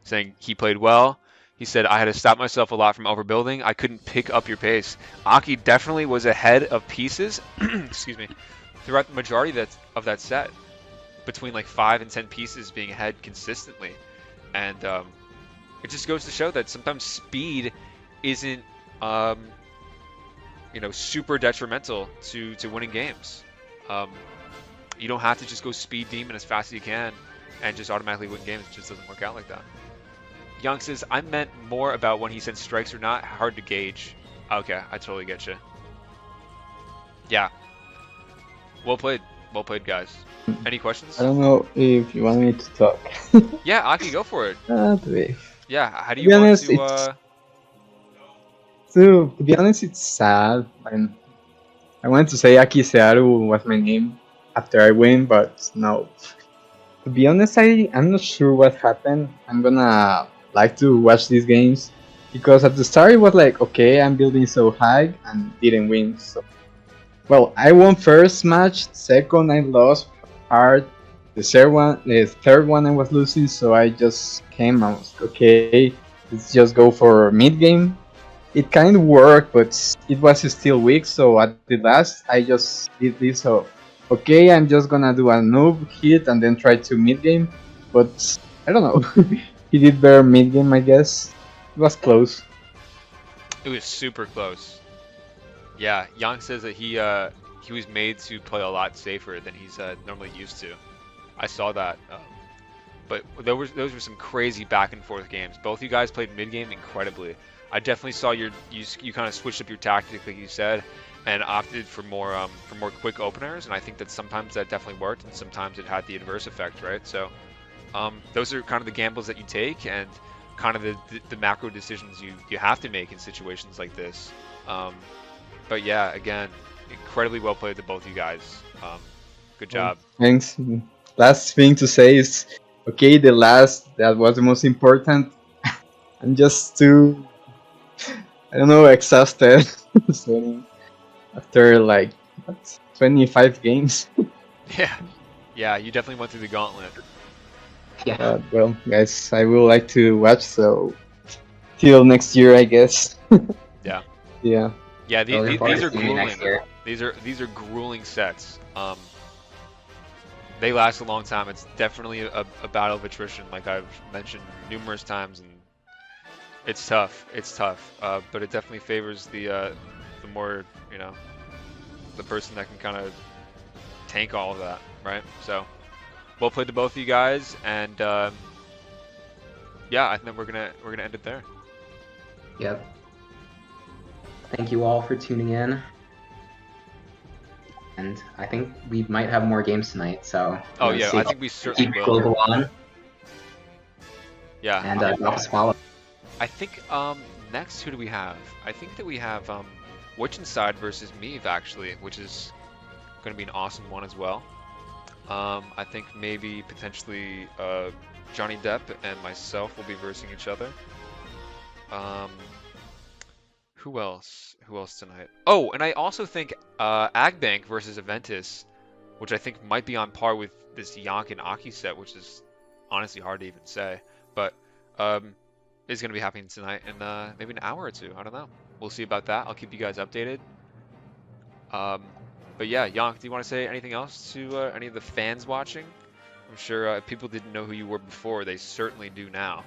saying he played well. He said, I had to stop myself a lot from overbuilding. I couldn't pick up your pace. Aki definitely was ahead of pieces, excuse me, throughout the majority of that set, between like 5 and 10 pieces being ahead consistently. And it just goes to show that sometimes speed isn't, super detrimental to winning games. You don't have to just go speed demon as fast as you can and just automatically win games. It just doesn't work out like that. Young says, I meant more about when he sends strikes or not. Hard to gauge. Okay, I totally get you. Yeah. Well played. Well played, guys. Any questions? I don't know if you want me to talk. Yeah, Aki, go for it. Wait. Yeah, how do To be you want honest, to... To be honest, it's sad. I wanted to say Akisearu was my name after I win, but no. To be honest, I'm not sure what happened. I'm gonna like to watch these games because at the start it was like, okay, I'm building so high and didn't win. So, well, I won first match, second I lost hard, the third one I was losing, so I just came. I was okay. Let's just go for mid game. It kind of worked, but it was still weak. So at the last, I just did this. So okay, I'm just gonna do a noob hit and then try to mid game. But I don't know. He did better mid game, I guess. It was close. It was super close. Yeah, Yang says that he was made to play a lot safer than he's normally used to. I saw that. But those were some crazy back and forth games. Both you guys played mid game incredibly. I definitely saw you kind of switched up your tactic, like you said, and opted for more quick openers. And I think that sometimes that definitely worked, and sometimes it had the adverse effect, right? So those are kind of the gambles that you take, and kind of the macro decisions you have to make in situations like this. But yeah, again, incredibly well played to both you guys. Good job. Thanks. Last thing to say is, okay, that was the most important. I'm just too, I don't know, exhausted. After like, what, 25 games? Yeah, you definitely went through the gauntlet. Yeah. Well, guys, I will like to watch, so till next year, I guess. Yeah. Yeah. Yeah, Looking forward these to are seeing you grueling. next year. These are grueling sets. They last a long time. It's definitely a battle of attrition, like I've mentioned numerous times, and it's tough. It's tough. But it definitely favors the more, you know, the person that can kind of tank all of that, right? So, well played to both of you guys, and yeah, I think we're gonna end it there. Yep. Thank you all for tuning in. And I think we might have more games tonight, so Oh yeah, see I think we certainly keep will. Global on Yeah, and drop us a follow. I think next who do we have? I think that we have Witch Inside versus Meave actually, which is going to be an awesome one as well. I think maybe potentially Johnny Depp and myself will be versing each other. Who else? Who else tonight? Oh, and I also think Agbank versus Aventus, which I think might be on par with this Yonk and Aki set, which is honestly hard to even say, but is going to be happening tonight in maybe an hour or two. I don't know. We'll see about that. I'll keep you guys updated. But yeah, Yonk, do you want to say anything else to any of the fans watching? I'm sure if people didn't know who you were before, they certainly do now.